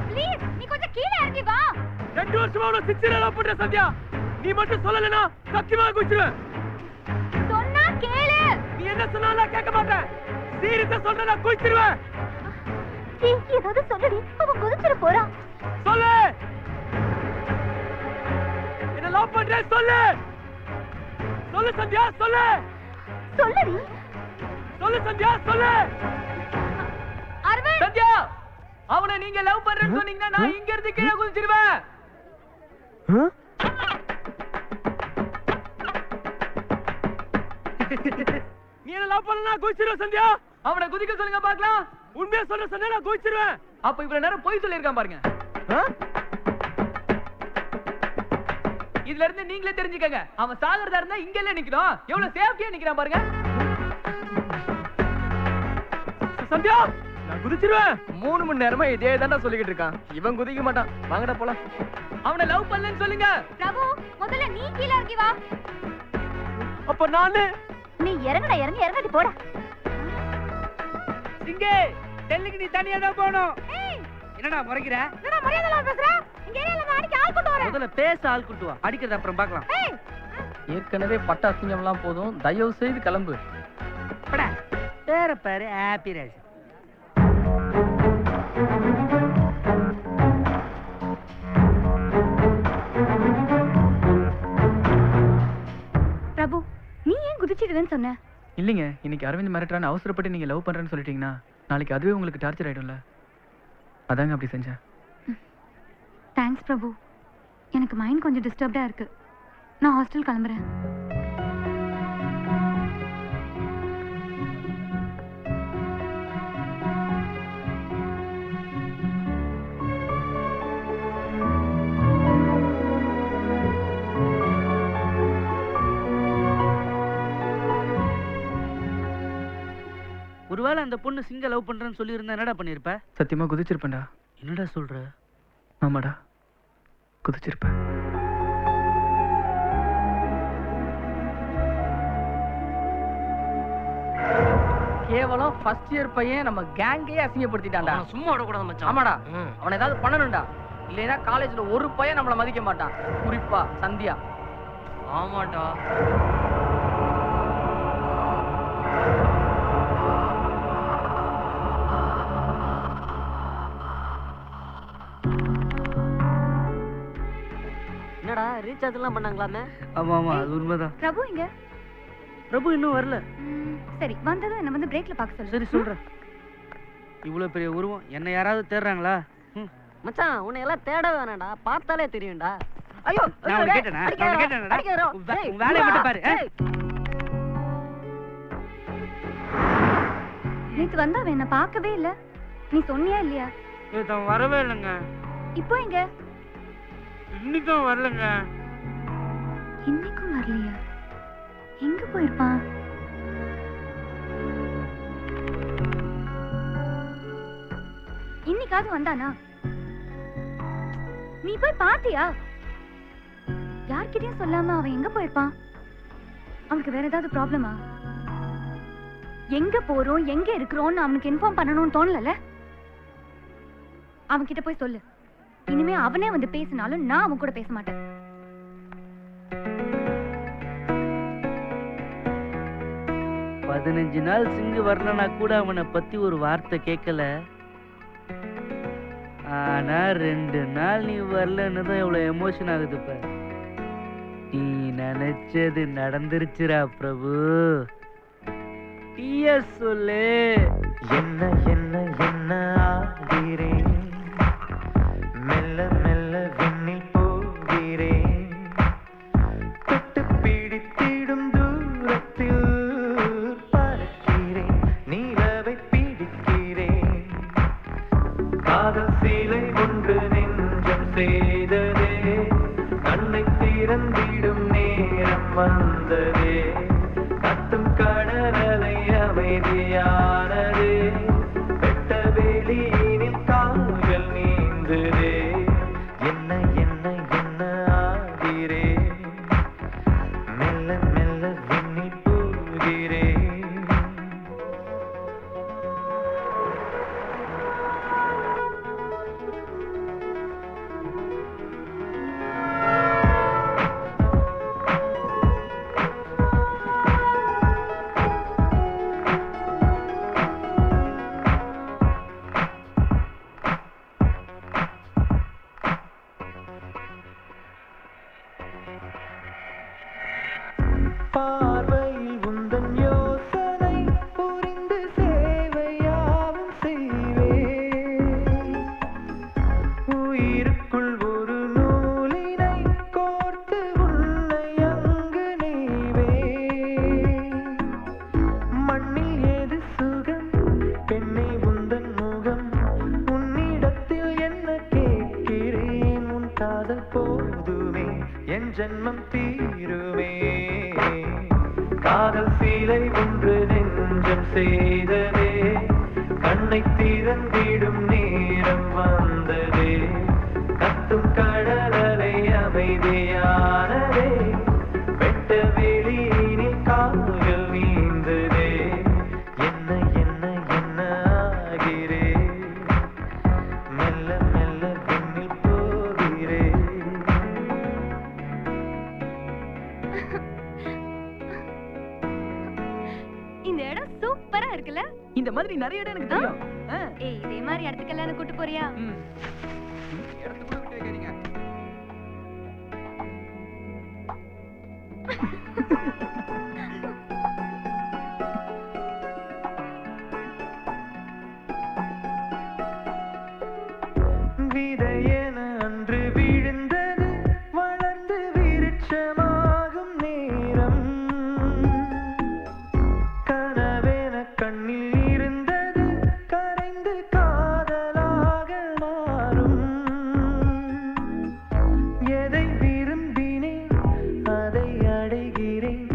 ப்ளீஸ் நீ கொஞ்சம் கீழே இறங்கி வா. 2 வருஷமா உன சின்சியரா லவ் பண்ற சத்யா. நீ மட்டும் சொல்லலனா சத்தியமா குதிச்சிருவேன். சொன்னா கேளு. நீ என்ன சொன்னாலும் கேட்க மாட்டேன். சீரியஸா சொல்றேன், நான் குதிச்சிருவேன். ஏதாவது சொல்லுடி, அவன் குதிச்சிட போறான். சொல்லு. என்ன லவ் பண்ற சொல்லு. சொல்லு சத்யா சொல்லு. சொல்லுடி. சொல்லு சத்யா சொல்லு. அரவிந்த். சத்யா அவனை நீங்க லவ் பண்றேன்னு சொன்னீங்கன்னா நான் இங்க இருந்து கீழே குதிச்சிடுவேன். நீ என்ன லவ் பண்ணலனா குதிச்சிடுவேன் சத்யா. அவனை குதிக்க சொல்லுங்க பார்க்கலாம். உண்மையா சொல்ற சொன்னா நான் குதிச்சிடுவேன். அப்ப இவ்வளவு நேரம் பொய் சொல்லியிருக்கான் பாருங்க. இதுல இருந்து நீங்களே தெரிஞ்சுக்கங்க. அவன் சாகறதா இருந்தா இங்க இல்ல நிக்கணும். எவ்வளவு சேஃப்டியா நிக்கிறான் பாருங்க. சத்யா நான் குதிச்சிருவேன். 3 மணி நேரமா இதே தான்டா சொல்லிக்கிட்டு இருக்கான். இவன் குதிக்க மாட்டான். வாங்கடா போலாம். அவனை லவ் பண்ணலன்னு சொல்லுங்க. பிரபு முதல்ல நீ கீழே இறங்கி வா. அப்ப நானு நீ இறங்கடா, இறங்கடி போடா. சிங்கே டெல்லிக்கு நீ தனியா தான் போகணும். என்னடா முறைக்கிற? என்னடா மரியாதைலாம் பேசுற? இங்க ஏரியால நான் அடிக்க ஆள் கொண்டு வரேன். முதல்ல பேச ஆள் கூட்டு வா. அடிக்கிறது அப்புறம் பார்க்கலாம். ஏற்கனவே பட்ட அசிங்கம்லாம் போதும், தயவு செய்து கிளம்பு. படா பேர பாரு ஹாப்பி ராஜ். பிரபு நீ ஏன் குதிச்சிடுவேன்னு சொன்ன? இல்லைங்க, இன்னைக்கு அரவிந்த் மிரட்டுறான்னு அவசரப்பட்டு நீங்க லவ் பண்றேன்னு சொல்லிட்டீங்கன்னா நாளைக்கு அதுவே உங்களுக்கு டார்ச்சர் ஆயிடும்ல. அதாங்க அப்படி செஞ்சேன். தேங்க்ஸ் பிரபு. எனக்கு மைண்ட் கொஞ்சம் டிஸ்டர்ப்டா இருக்கு. நான் ஹாஸ்டல் கிளம்புறேன். ஒருவேளை அந்த பொண்ணு சிங்க லவ் பண்றேன்னு சொல்லி இருந்தா என்னடா பண்ணிருப்ப? சத்தியமா குதிச்சிருப்பேன்டா. என்னடா சொல்ற? ஆமாடா, குதிச்சிருப்பேன். கேவலம் ஃபர்ஸ்ட் இயர் பையன் நம்ம கேங்கையே அசிங்கப்படுத்திட்டான்டா. சும்மா விடக்கூடாது மச்சான். ஆமாடா, அவனை ஏதாவது பண்ணணும்டா. இல்லைன்னா காலேஜ்ல ஒரு பையன் நம்மள மதிக்க மாட்டான். குறிப்பா சந்தியா. ஆமாடா. என்னடா ரீசார்ஜ் எல்லாம் பண்ணாங்களாமே? ஆமா ஆமா அது உண்மைதான். பிரபு இங்க. பிரபு இன்னும் வரல. சரி வந்ததும் என்ன வந்து பிரேக்ல பார்க்க சொல்லு. சரி சொல்றேன். இவ்வளவு பெரிய உருவம் என்ன யாராவது தேடுறாங்களா? மச்சான் உன்னை எல்லாம் தேட வேணாம்டா, பார்த்தாலே தெரியும்டா. ஐயோ நான் உன்னை கேட்டேனா? நான் உன்னை கேட்டேனடா? உன் வேலையை மட்டும் பாரு. நேத்து வந்தா அவன் என்ன பார்க்கவே இல்ல. நீ சொன்னியா இல்லையா? இவன் வரவே இல்லைங்க. இப்போ எங்க? இன்னைக்கும் வரலங்க. இன்னைக்கும் வரலையா? எங்க போயிருப்பான்? இன்னைக்காவது வந்தானா? நீ போய் பாத்தியா? யார்கிட்டயும் சொல்லாம அவன் எங்க போயிருப்பான்? அவனுக்கு வேற ஏதாவது ப்ராப்ளமா? எங்க போறோம் எங்க இருக்கிறோம்னு அவனுக்கு இன்ஃபார்ம் பண்ணணும்னு தோணல. அவன் கிட்ட போய் சொல்லு. இனிமே அவனே வந்து பேசினாலும் நான் அவன் கூட பேச மாட்டேன். பதினஞ்சு நாள் சிங்கு வரலனா கூட அவனை பத்தி ஒரு வார்த்தை கேட்கல. ஆனா 2 நாள் நீ வரலன்னு தான் எவ்வளவு எமோஷன் ஆகுது பாரு. நீ நினைச்சது நடந்துருச்சுரா பிரபு. டீய சொல்லு. என்ன என்ன என்ன ஆகிறேன், மெல்ல மெல்ல விண்ணில் போகிறேன், தொட்டு பிடித்திடும் தூரத்தில் பறக்கிறேன், நீலவை பிடிக்கிறேன், காதல் சீலை ஒன்று நெஞ்சம் செய்ததே, கண்ணை திறந்திடும் நேரம் வந்ததே, கத்தும் கடலலை அமைதியானதே, வெட்ட வெளியினில் கால்கள் நீந்துதே, என்ன என்ன என்ன ஆகிறேன், மெல்ல மெல்ல விண்ணில் போகிறேன். பார்வையில் உந்தன் யோசனை புரிந்து சேவையாவும் செய்வேன். உயிருக்குள் ஒரு நூலினை கோர்த்து உன்னை அங்கு நெய்வேன். மண்ணில் ஏது சுகம் பெண்ணே உந்தன் முகம், உன்னிடத்தில் என்ன கேட்கிறேன், உன் காதல் போதுமே என் ஜென்மம் தீருமே. காதல் சீலை ஒன்று நெஞ்சம் செய்ததே, கண்ணை திறந்திடும் நேரம் வந்ததே, கத்தும் கடலலை அமைதியானதே, வெட்ட வெளியினில் கால்கள் நீந்ததே, என்ன என்ன என்ன ஆகிறேன், மெல்ல மெல்ல விண்ணில் போகிறேன். இந்த இடம் சூப்பரா இருக்குல்ல? இந்த மாதிரி நிறைய இடம் எனக்கு தெரியும். ஏய், இதே மாதிரி இடத்துக்கெல்லாம் கூட்டு போறியா? இடத்துக்குள்ள விட்டு வைக்காதீங்க. விதையென அன்று விழுந்தது வளர்ந்து விருட்சமாகும் நேரம், கனவென கண்ணில் இருந்தது கரைந்து காதலாக மாறும். எதை விரும்பினேன் அதை அடைகிறேன்,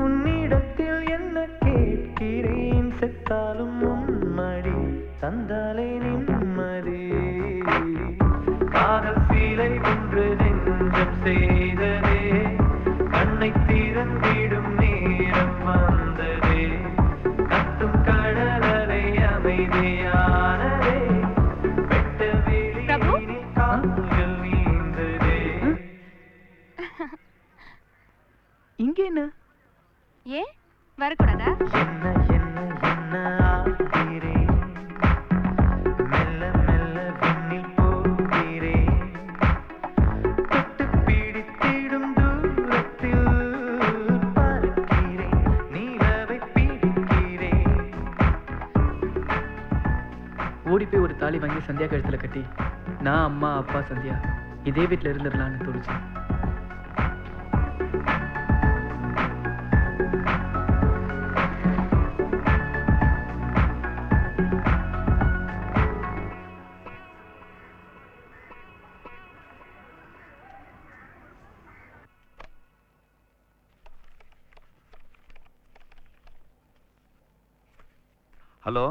உன்னிடத்தில் என்ன கேட்கிறேன், செத்தாலும் உன்மடி தந்தாலே நிம்மதி. காதல் சீலை ஒன்று நெஞ்சம் செய்ததே, கண்ணை திறந்திடும் நேரம் வந்ததே, கத்தும் கடலலை அமைதியானதே, வெட்ட வெளியினில் கால்கள் நீந்ததே. இங்க என்ன? ஏன் வரக்கூடாதா? என்ன என்ன என்ன ஆகிறேன், மெல்ல மெல்ல விண்ணில் போகிறேன், தொட்டு பிடித்திடும் தூரத்தில் பறக்கிறேன், நீலவை பிடிக்கிறேன். ஓடி போய் ஒரு தாலி வாங்கி சந்தியா கழுத்துல கட்டி நான் அம்மா அப்பா சந்தியா இதே வீட்டில் இருந்துடலான்னு தோணுச்சு. ஹலோ,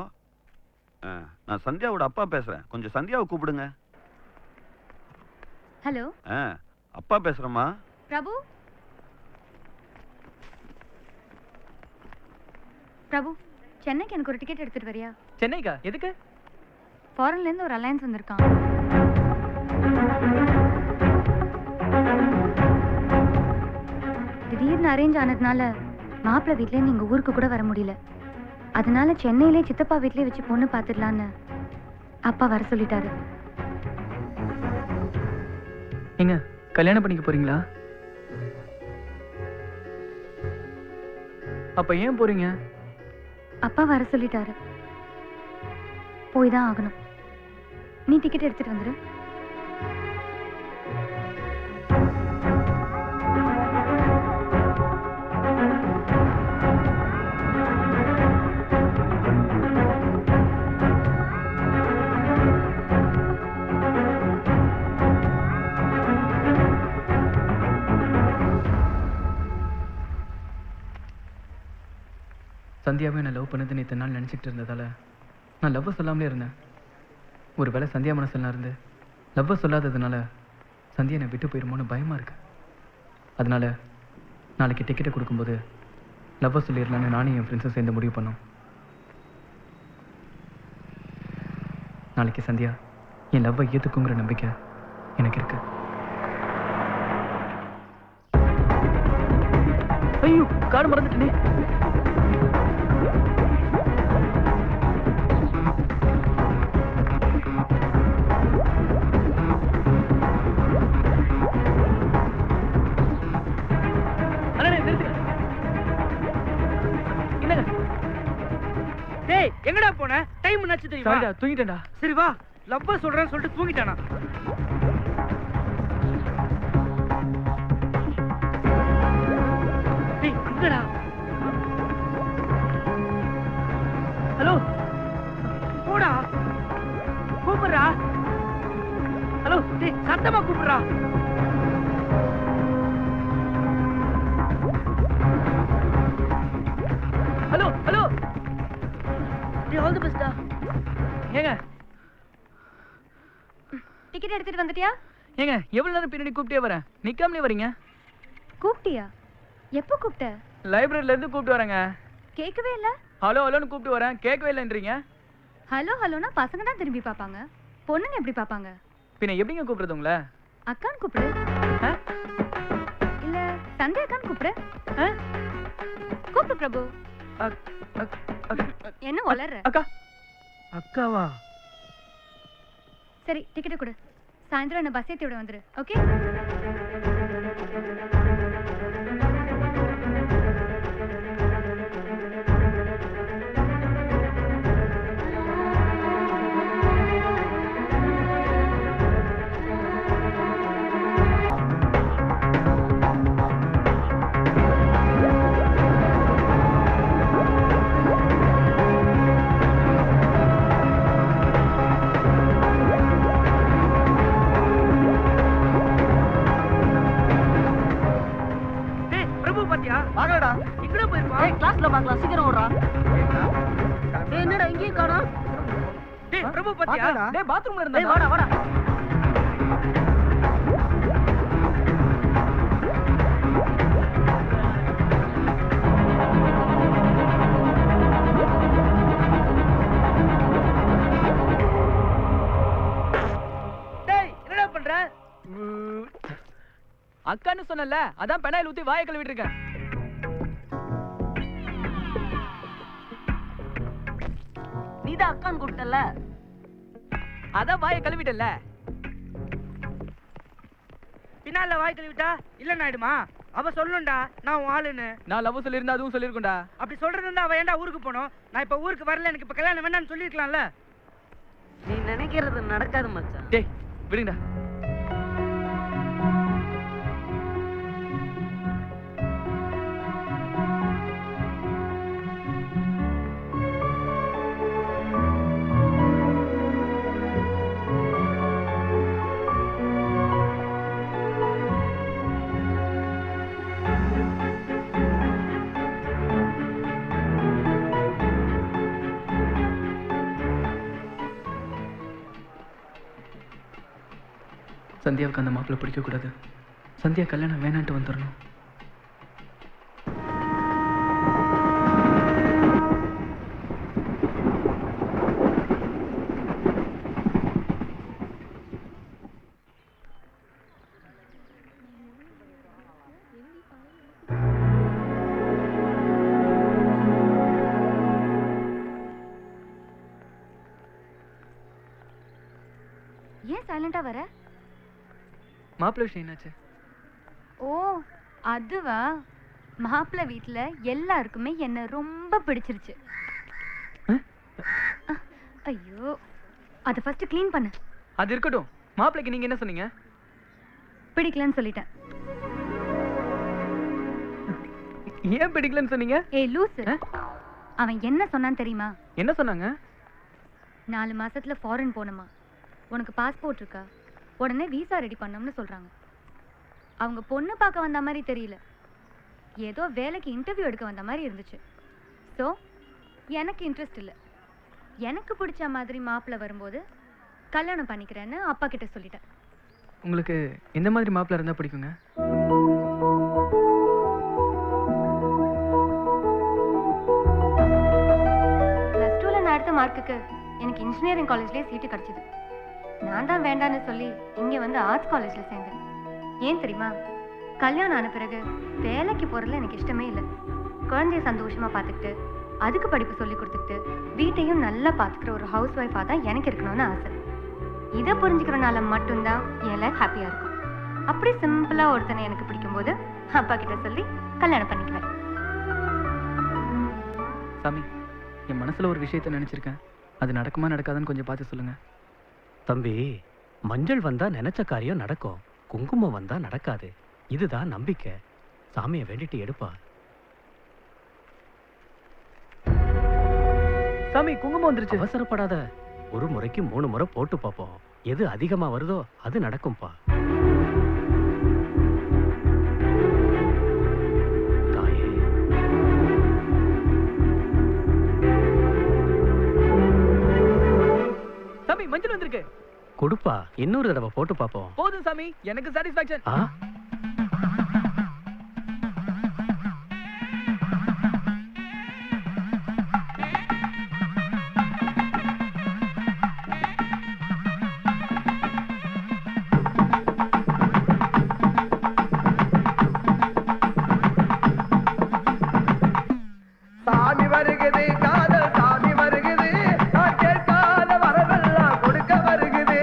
நான் சந்தியாவோட அப்பா பேசுறேன். கொஞ்சம் சந்தியாவை கூப்பிடுங்க. ஹலோ, அப்பா பேசுறேம்மா. பிரபு. பிரபு, சென்னைக்கு எனக்கு ஒரு டிக்கெட் எடுத்துட்டு வரியா? சென்னைக்கா? எதுக்கு? ஃபாரின்ல இருந்து ஒரு அலையன்ஸ் வந்திருக்கான். திடீர்னு அரேஞ்ச் ஆனதுனால மாப்பிள்ளை வீட்ல நீங்க ஊருக்கு கூட வர முடியல. அதனால சென்னையிலே சித்தப்பா வீட்லயே வச்சு பொண்ணு பார்த்துடலான்னு அப்பா வர சொல்லிட்டாரு. நீங்க கல்யாணம் பண்ணிக்க போறீங்களா? அப்ப ஏன் போறீங்க? அப்பா வர சொல்லிட்டாரு, போய் தான் ஆகணும். நீ டிக்கெட் எடுத்துட்டு வந்துரு. சந்தியாவை நான் லவ் பண்ணதுன்னு இத்தனை நாள் நினச்சிட்டு இருந்ததால நான் லவ்வை சொல்லாமலே இருந்தேன். ஒரு வேளை சந்தியா மனசில் இருந்து லவ்வை சொல்லாததுனால சந்தியா என்னை விட்டு போயிருமோன்னு பயமாக இருக்கு. அதனால நாளைக்கு டிக்கெட்டை கொடுக்கும்போது லவ்வை சொல்லிடலான்னு நானும் என் ஃப்ரெண்ட்ஸும் சேர்ந்து முடிவு பண்ணோம். நாளைக்கு சந்தியா என் லவ்வை ஏற்றுக்குங்கிற நம்பிக்கை எனக்கு இருக்கு. ஐயோ, காடு மறந்துட்டேனே. டேய் எங்கடா போன? டைம் என்னாச்சு தெரியுமா? சாரிடா தூங்கிட்டேன்டா. சரி வா, லவ்வ சொல்றேன்னு சொல்லிட்டு தூங்கிட்டானா? டேய் அங்கடா. ஹலோ போடா, கூப்பிடுறா. ஹலோ டேய் சத்தமா கூப்பிடுறா. ஹலோ ஹலோ டேய் ஆல் தி பெஸ்டா. ஏங்க டிக்கெட் எடுத்துட்டு வந்துட்டியா? ஏங்க எவ்வளவு நேரம் பின்னாடி கூப்பிட்டே வரேன், நிக்காமலே வரீங்க. கூப்பிட்டியா? எப்போ கூப்பிட்ட? லைப்ரரியில இருந்து கூப்பிட்டு வரேங்க. கேட்கவே இல்ல. ஹலோ ஹலோன்னு கூப்பிட்டு வரேன், கேட்கவே இல்லைன்றீங்க. ஹலோ ஹலோனா பசங்க தான் திரும்பி பார்ப்பாங்க, பொண்ணுங்க எப்படி பார்ப்பாங்க? பின்ன எப்படிங்க கூப்பிடுறது உங்களை? அக்கான்னு கூப்பிடு. ஆ? இல்ல சந்தியா அக்கான்னு கூப்பிடு. கூப்பிடு பிரபு. என்ன வளர்ற? அக்கா. அக்காவா? சரி டிக்கெட் கொடு, சாயந்தரம் என்ன பஸ் ஏத்தி விட வந்துரு. ஓகே? வாங்கடா. எங்கடா போயிருப்பா? ஏய் கிளாஸ்ல பார்க்கலாம், சீக்கிரம் ஓடுறா. டேய் என்னடா இங்கேயும் காணோம்? டேய் பிரபு பாத்தியா? டேய் பாத்ரூம்ல இருந்தா. டேய் வாடா வாடா. டேய் என்னடா பண்ற? அக்கான்னு சொன்னல, அதான் பெனாயில் ஊத்தி வாயை கழுவிட்டு இருக்கேன். நீதான் அக்கான்னு கூப்பிட்டல, அதான் வாயை கழுவிட்டல. பின்னால வாய் கழுவிட்டா இல்லன்னு ஆயிடுமா? அவ சொல்லணும்டா நான் உன் ஆளுன்னு. நான் லவ் சொல்லியிருந்தா அதுவும் சொல்லியிருக்கோண்டா. அப்படி சொல்றது இருந்தா அவ ஏன்டா ஊருக்கு போனோம்? நான் இப்ப ஊருக்கு வரல, எனக்கு இப்ப கல்யாணம் வேண்டாம்னு சொல்லிருக்கலாம்ல. நீ நினைக்கிறது நடக்காது மச்சான். டேய் விடுங்கடா. சந்தியாவுக்கு அந்த மாப்பிள்ளை பிடிக்கக்கூடாது. சந்தியா கல்யாணம் வேணான்ட்டு வந்துடணும். ஏன் சைலண்டா வர? மாப்பிள்ளை விஷயம் என்னாச்சு? ஓ அதுவா, மாப்பிள்ளை வீட்ல எல்லாருக்குமே என்ன ரொம்ப பிடிச்சிருச்சு. ஐயோ, அத ஃபர்ஸ்ட் க்ளீன் பண்ணு. அது இருக்கட்டும், மாப்பிள்ளைக்கு நீங்க என்ன சொன்னீங்க? பிடிக்கலன்னு சொல்லிட்டேன். ஏன் பிடிக்கலன்னு சொன்னீங்க? ஏய் லூசு, அவன் என்ன சொன்னான்னு தெரியுமா? என்ன சொன்னாங்க? 4 மாசத்துல ஃபாரின் போணுமா, உனக்கு பாஸ்போர்ட் இருக்கா, உடனே விசா ரெடி பண்ணோம்னு சொல்றாங்க. அவங்க பொண்ணு பார்க்க வந்த மாதிரி தெரியல, ஏதோ வேலைக்கு இன்டர்வியூ எடுக்க வந்த மாதிரி இருந்துச்சு. ஸோ எனக்கு இன்ட்ரெஸ்ட் இல்லை. எனக்கு பிடிச்ச மாதிரி மாப்பிள்ளை வரும்போது கல்யாணம் பண்ணிக்கிறேன்னு அப்பா கிட்ட சொல்லிட்டேன். உங்களுக்கு எந்த மாதிரி மாப்பிள்ளை இருந்தா பிடிக்குங்க? +2 நான் எடுத்த மார்க்குக்கு எனக்கு இன்ஜினியரிங் காலேஜ்லேயே சீட்டு கிடைச்சிது. நான் தான் வேண்டான்னு சொல்லி இங்கே வந்து ஆர்ட்ஸ் காலேஜில் சேர்ந்தேன். ஏன் தெரியுமா? கல்யாணம் ஆன பிறகு வேலைக்கு போகிறதுல எனக்கு இஷ்டமே இல்லை. குழந்தைய சந்தோஷமாக பார்த்துக்கிட்டு அதுக்கு படிப்பு சொல்லி கொடுத்துக்கிட்டு வீட்டையும் நல்லா பார்த்துக்கிற ஒரு ஹவுஸ் ஒய்ஃபாக தான் எனக்கு இருக்கணும்னு ஆசை. இதை புரிஞ்சுக்கிறனால மட்டும்தான் என் லைஃப் ஹாப்பியாக இருக்கும். அப்படி சிம்பிளாக ஒருத்தனை எனக்கு பிடிக்கும்போது அப்பா கிட்ட சொல்லி கல்யாணம் பண்ணிக்குவேன். சாமி, என் மனசுல ஒரு விஷயத்த நினைச்சிருக்கேன். அது நடக்குமா நடக்காதான்னு கொஞ்சம் பார்த்து சொல்லுங்க. தம்பி, மஞ்சள் வந்தா நினைச்ச காரியம் நடக்கும், குங்குமம் வந்தா நடக்காது. இதுதான் நம்பிக்கை. சாமியை வேண்டிட்டு எடுப்பா. சாமி, குங்குமம் வந்துருச்சு. அவசரப்படாத. ஒரு முறைக்கு 3 முறை போட்டு பார்ப்போம். எது அதிகமா வருதோ அது நடக்கும்பா. தாயே, சாமி, மஞ்சள் வந்திருக்கு. கொடுப்பா. இன்னொரு தடவை போட்டு பார்ப்போம். போதும் சாமி, எனக்கு சாட்டிஸ்ஃபேக்ஷன். ஆ? சாமி வருகுது, காதல் சாமி வருகுது, நான் கேட்காத வரவெல்லாம் கொடுக்க வருகுது.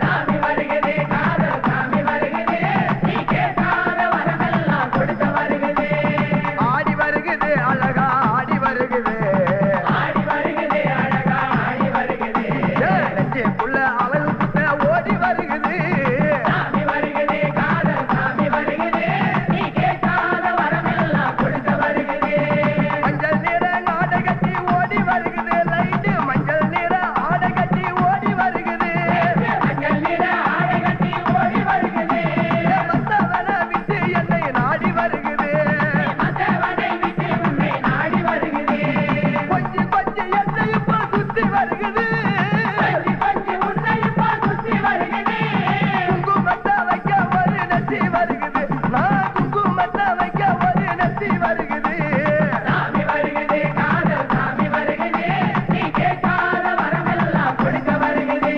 சாமி வருகுது, காதல் சாமி வருகுது, நீ கேட்காத வரவெல்லாம் கொடுக்க வருகுது. ஆடி வருகுது, அழகா ஆடி வருகுது, ஆடி வருகுது, அழகா ஆடி வருகுது. நெஞ்சுக்குள்ள அழகு குத்த ஓடி வருகுது. சாமி வருகுது, காதல் சாமி வருகுது, நீ கேட்காத வரவெல்லாம் கொடுக்க வருகுது. மஞ்சள் நிற ஆடை கட்டி ஓடி வருகுது, லைட்டு மஞ்சள் நிற ஆடை கட்டி ஓடி வருகுது, மஞ்சள் நிற ஆடை கட்டி ஓடி வருகுது. மத்தவனை விட்டு என்னை நாடி வருகுது, மத்தவனை விட்டு உன்னை நாடி வருகுது. கொஞ்சி கொஞ்சி என்னை இப்போ சுத்தி வருகுது, கொஞ்சி கொஞ்சி உன்னை இப்போ சுத்தி வருகுது. குங்குமத்தை வைக்க ஒரு நெத்தி வருகுது, நான் குங்குமத்தை வைக்க ஒரு நெத்தி வருகுது. சாமி வருகுது, காதல் சாமி வருகுது, நீ கேட்காத வரமெல்லாம் கொடுக்க வருகுது.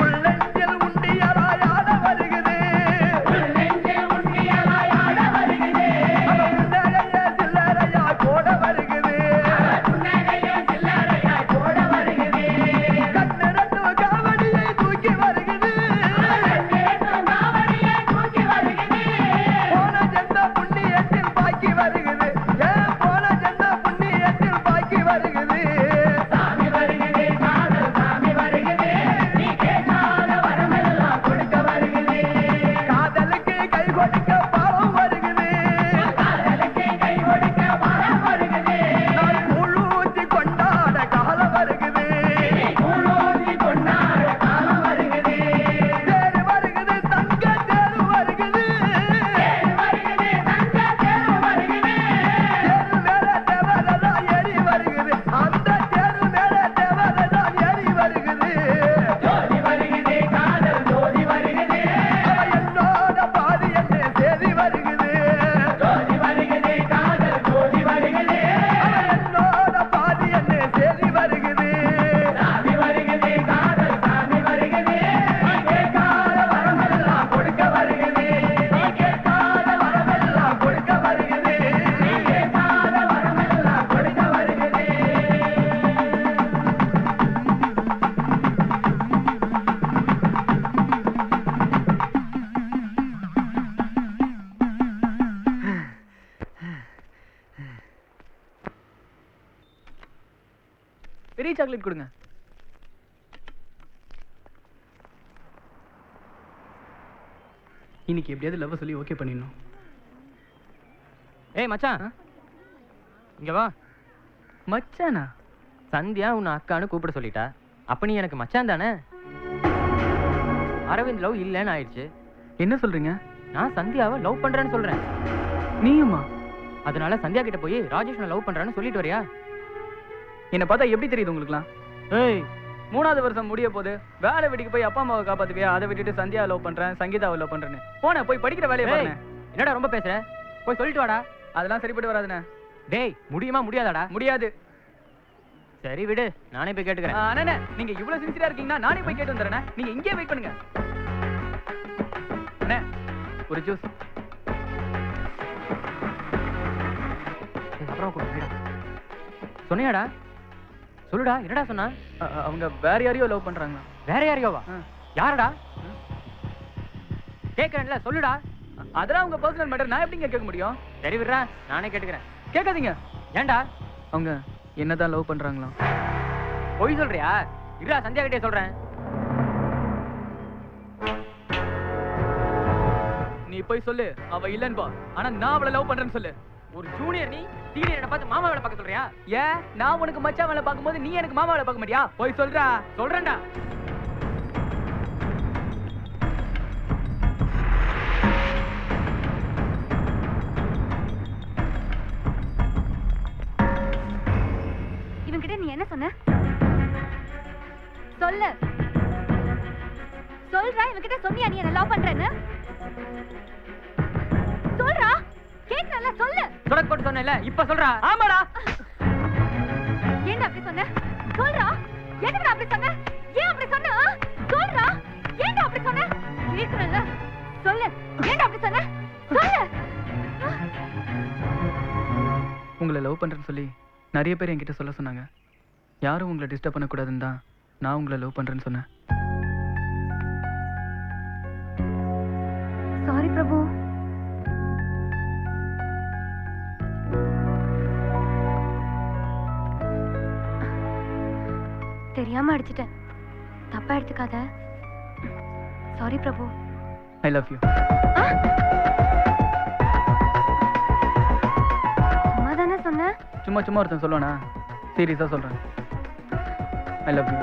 உள்ளெஞ்சில் உண்டியலாய் ஆட வருகுது, உள்ளெஞ்சில் உண்டியலாய் ஆட வருகுது. புன்னகையே சில்லறையாய் போட வருகுது, புன்னகையே சில்லறையாய் போட வருகுது. கண்ணிரண்டு காவடியை தூக்கி வருகுது, கண்ணிரண்டு காவடியை தூக்கி வருகுது. போன ஜென்ம புண்ணியத்தில் பாக்கி வருகுது, ஏன் போன ஜென்ம புண்ணியத்தில் பாக்கி வருகுது. சாமி வருகுது, காதல் சாமி வருகுது, நீ கேட்காத வரமெல்லாம் கொடுக்க வருகுது. காதலுக்கு கை கொடுக்க பாவம் வருகுது, காதலுக்கு கை கொடுக்க பாவம் வருகுது. நான் கூழூத்தி கொண்டாட காலம் வருகுது, கூழூத்தி கொண்டாட காலம் வருகுது. தேரு வருகுது, தங்க தேரு வருகுது, தேரு வருகுது, தங்க தேரு வருகுது. தேரு மேல தேவதான் ஏறி வருகுது, அந்த தேரு மேல தேவதான் ஏறி வருகுது. ஜோதி வருகுது, காதல் ஜோதி வருகுது, அவ என்னோட பாதி என்ன சேதி வருகுது. ஜோதி வருகுது, காதல் ஜோதி வருகுது, அவ என்னோட பாதி என்ன சேதி வருகுது. சாமி வருகுது, காதல் சாமி வருகுது, நீ கேட்காத வரமெல்லாம் கொடுக்க வருகுது, நீ கேட்காத வரமெல்லாம் கொடுக்க வருகுது, நீ கேட்காத வரமெல்லாம் கொடுக்க வருகுது. பெரிய சாக்லேட் கொடுங்க. இன்னைக்கு எப்படியாவது லவ் சொல்லி ஓகே பண்ணிடணும். ஏய் மச்சான், இங்க வா. மச்சானா? சந்தியா உன்னை அக்கான்னு கூப்பிட சொல்லிட்டா. அப்ப நீ எனக்கு மச்சான் தானே? அரவிந்த் லவ் இல்லைன்னு ஆயிடுச்சு. என்ன சொல்றீங்க? நான் சந்தியாவை லவ் பண்றேன்னு சொல்றேன். நீயுமா? அதனால சந்தியா கிட்ட போய் ராஜேஷ் லவ் பண்றான்னு சொல்லிட்டு வரியா? என்ன பார்த்தா எப்படி தெரியுது உங்களுக்குலாம்? ஏய், 3வது வருஷம் முடிய போது வேலை வீட்டுக்கு போய் அப்பா அம்மாவை காப்பாத்துவியா? அதை விட்டுட்டு சந்தியா லவ் பண்றேன், சங்கீதாவை லவ் பண்றேன்னு போன போய் படிக்கிற வேலையை ஏய், பாருங்க. என்னடா ரொம்ப பேசுற? போய் சொல்லிட்டு வாடா. அதெல்லாம் சரிப்பட்டு வராதுண்ணே. டேய், முடியுமா முடியாதாடா? முடியாது. சரி விடு, நானே போய் கேட்டுக்கிறேன். அண்ணே நீங்க இவ்வளவு சின்சியரா இருக்கீங்கன்னா நானே போய் கேட்டு வந்துடுறேன். நீங்க இங்கே வெயிட் பண்ணுங்க. அண்ணே ஒரு ஜூஸ். அப்புறம் கொடுங்க. சொன்னியாடா? சொல்லுடா, என்னடா சொன்னா? அவங்க வேற யாரையோ லவ் பண்றாங்க. வேற யாரையோவா? யாரடா? கேக்குறேன்ல, சொல்லுடா. அதெல்லாம் அவங்க பர்சனல் மேட்டர், நான் எப்படிங்க கேட்க முடியும்? சரி விடுறா, நானே கேட்டுக்கிறேன். கேட்காதீங்க. ஏன்டா? அவங்க என்னதான் லவ் பண்றாங்களாம். பொய் சொல்றியா? இருடா, சந்தியா கிட்டே சொல்றேன். நீ போய் சொல்லு அவ இல்லன்பா, ஆனா நான் அவளை லவ் பண்றேன்னு சொல்லு. ஒரு ஜூனியர், நீ சீனியர் என்ன பார்த்து மாமா வேலை பார்க்க சொல்றியா? ஏன் நான் உனக்கு மச்சான் வேலை பார்க்கும்போது நீ எனக்கு மாமா வேலை பார்க்க மாட்டியா? போய் சொல்றா. சொல்றேன்டா. இவன்கிட்ட நீ என்ன சொன்ன? சொல்லு. சொல்றா, இவன்கிட்ட சொன்னியா நீ என்ன லவ் பண்றேன்னு? சொல்றா, கேக்குறல, சொல்லு. சொடக்கு போட்டு சொன்னேன்ல, இப்ப சொல்றா. ஆமாடா. ஏன்டா அப்படி சொன்ன? சொல்றா. எதுக்குடா அப்படி சொன்ன? ஏன் அப்படி சொன்ன? சொல்றா. ஏன்டா அப்படி சொன்ன? கேக்குறல, சொல்லு. ஏன்டா அப்படி சொன்ன? சொல்லு. உங்களை லவ் பண்றேன்னு சொல்லி நிறைய பேர் என்கிட்ட சொல்ல சொன்னாங்க. யாரும் உங்களை டிஸ்டர்ப் பண்ணக்கூடாதுன்னு தான் நான் உங்களை லவ் பண்றேன்னு சொன்னேன். சாரி பிரபு. தெரியாம அடிச்சிட்டேன், தப்பா எடுத்துக்காத. Sorry Prabhu. I love you. சும்மா தானே சொன்ன? சும்மா சும்மா ஒருத்தன் சொல்லுவானா? சீரியஸா சொல்றேன். I love you.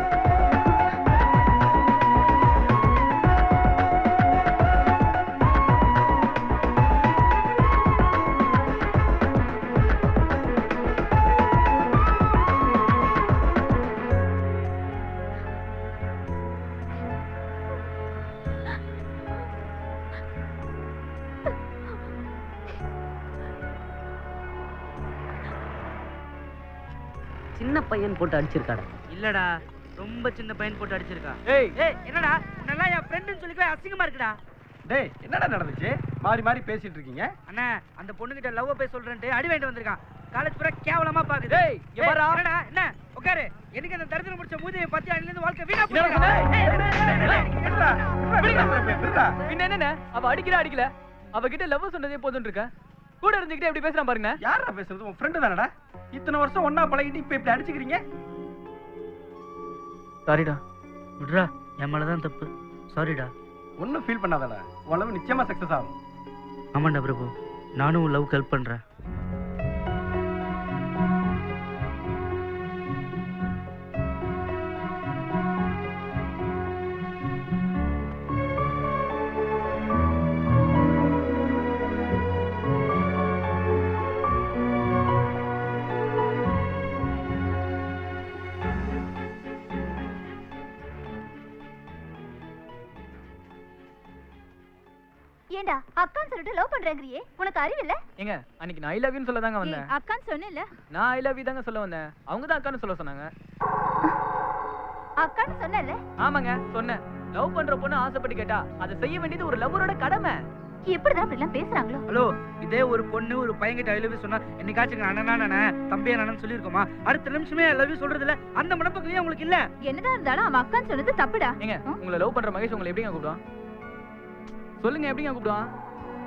சின்ன பையன் போட்டு அடிச்சிருக்காடா. இல்லடா, ரொம்ப சின்ன பையன் போட்டு அடிச்சிருக்கா. ஏய் ஏய் என்னடா, உன்னெல்லாம் என் ஃப்ரெண்டுன்னு சொல்லிக்கவே அசிங்கமா இருக்குடா. டேய் என்னடா நடந்துச்சு? மாறி மாறி பேசிட்டு இருக்கீங்க. அண்ணா, அந்த பொண்ணுகிட்ட லவ் போய் சொல்றேன்ட்டு அடி வாங்கிட்டு வந்திருக்கான். காலேஜ் பூரா கேவலமா பாக்குது. ஏய், இங்க ஏய், வாடா. என்னடா, என்ன உட்காரு. எனக்கு அந்த தரித்திரம் முடிச்ச மூதியை பத்தி அன்னில இருந்து வாழ்க்கை வீணா என்னடா போச்சு. சொன்ன? பின்ன என்னண்ணே, அவ அடிக்கல. அவகிட்ட லவ் சொன்னதே போதுன்னு இருக்க. கூட இருந்துகிட்டே எப்படி பேசுறான் பாருங்க. யாரா பேசுறது? உன் ஃப்ரெண்டு தானடா. இத்தனை வருஷம் ஒண்ணா பழகிட்டு இப்ப இப்படி அடிச்சுக்கிறீங்க. சாரிடா. விடுறா, என் மேலதான் தப்பு. சாரிடா. ஒன்னும் ஃபீல் பண்ணாதடா. உன் லவ் நிச்சயமா சக்சஸ் ஆகும். ஆமாண்டா பிரபு, நானும் உன் லவ் ஹெல்ப் பண்றேன். ஏண்டா அக்கான்னு சொல்லிட்டு லவ் பண்றேங்கறியே, உனக்கு அறிவு இல்ல? ஏங்க, அன்னைக்கு நான் ஐ லவ் யூன்னு சொல்ல தாங்க வந்தேன். அக்கான்னு சொன்னேல்ல? நான் ஐ லவ் யூ தாங்க சொல்ல வந்தேன். அவங்க தான் அக்கான்னு சொல்ல சொன்னாங்க. அக்கான்னு சொன்னேல்ல? ஆமாங்க சொன்னேன். லவ் பண்ற பொண்ணு ஆசைப்பட்டு கேட்டா அதை செய்ய வேண்டியது ஒரு லவ்வரோட கடமை. எப்படிதான் அப்படி எல்லாம் பேசுறாங்களோ? ஹலோ, இதே ஒரு பொண்ணு ஒரு பையன்கிட்ட ஐ லவ் யூ சொன்னா என்னைக்காச்சும் அண்ணனா நானே தம்பியா நானு சொல்லிருக்கோமா? அடுத்த நிமிஷமே ஐ லவ் யூ சொல்றது இல்ல. அந்த மனப்பக்குவம் உங்களுக்கு இல்ல. என்னதான் இருந்தாலும் அவன் அக்கான்னு சொன்னது தப்புடா. ஏங்க, உங்களை லவ் பண்ற மகேஷ் உங்களை எப்படிங்க கூப்பிடுவான்? சொல்லுங்க, எப்படிங்க கூப்பிடுவான்?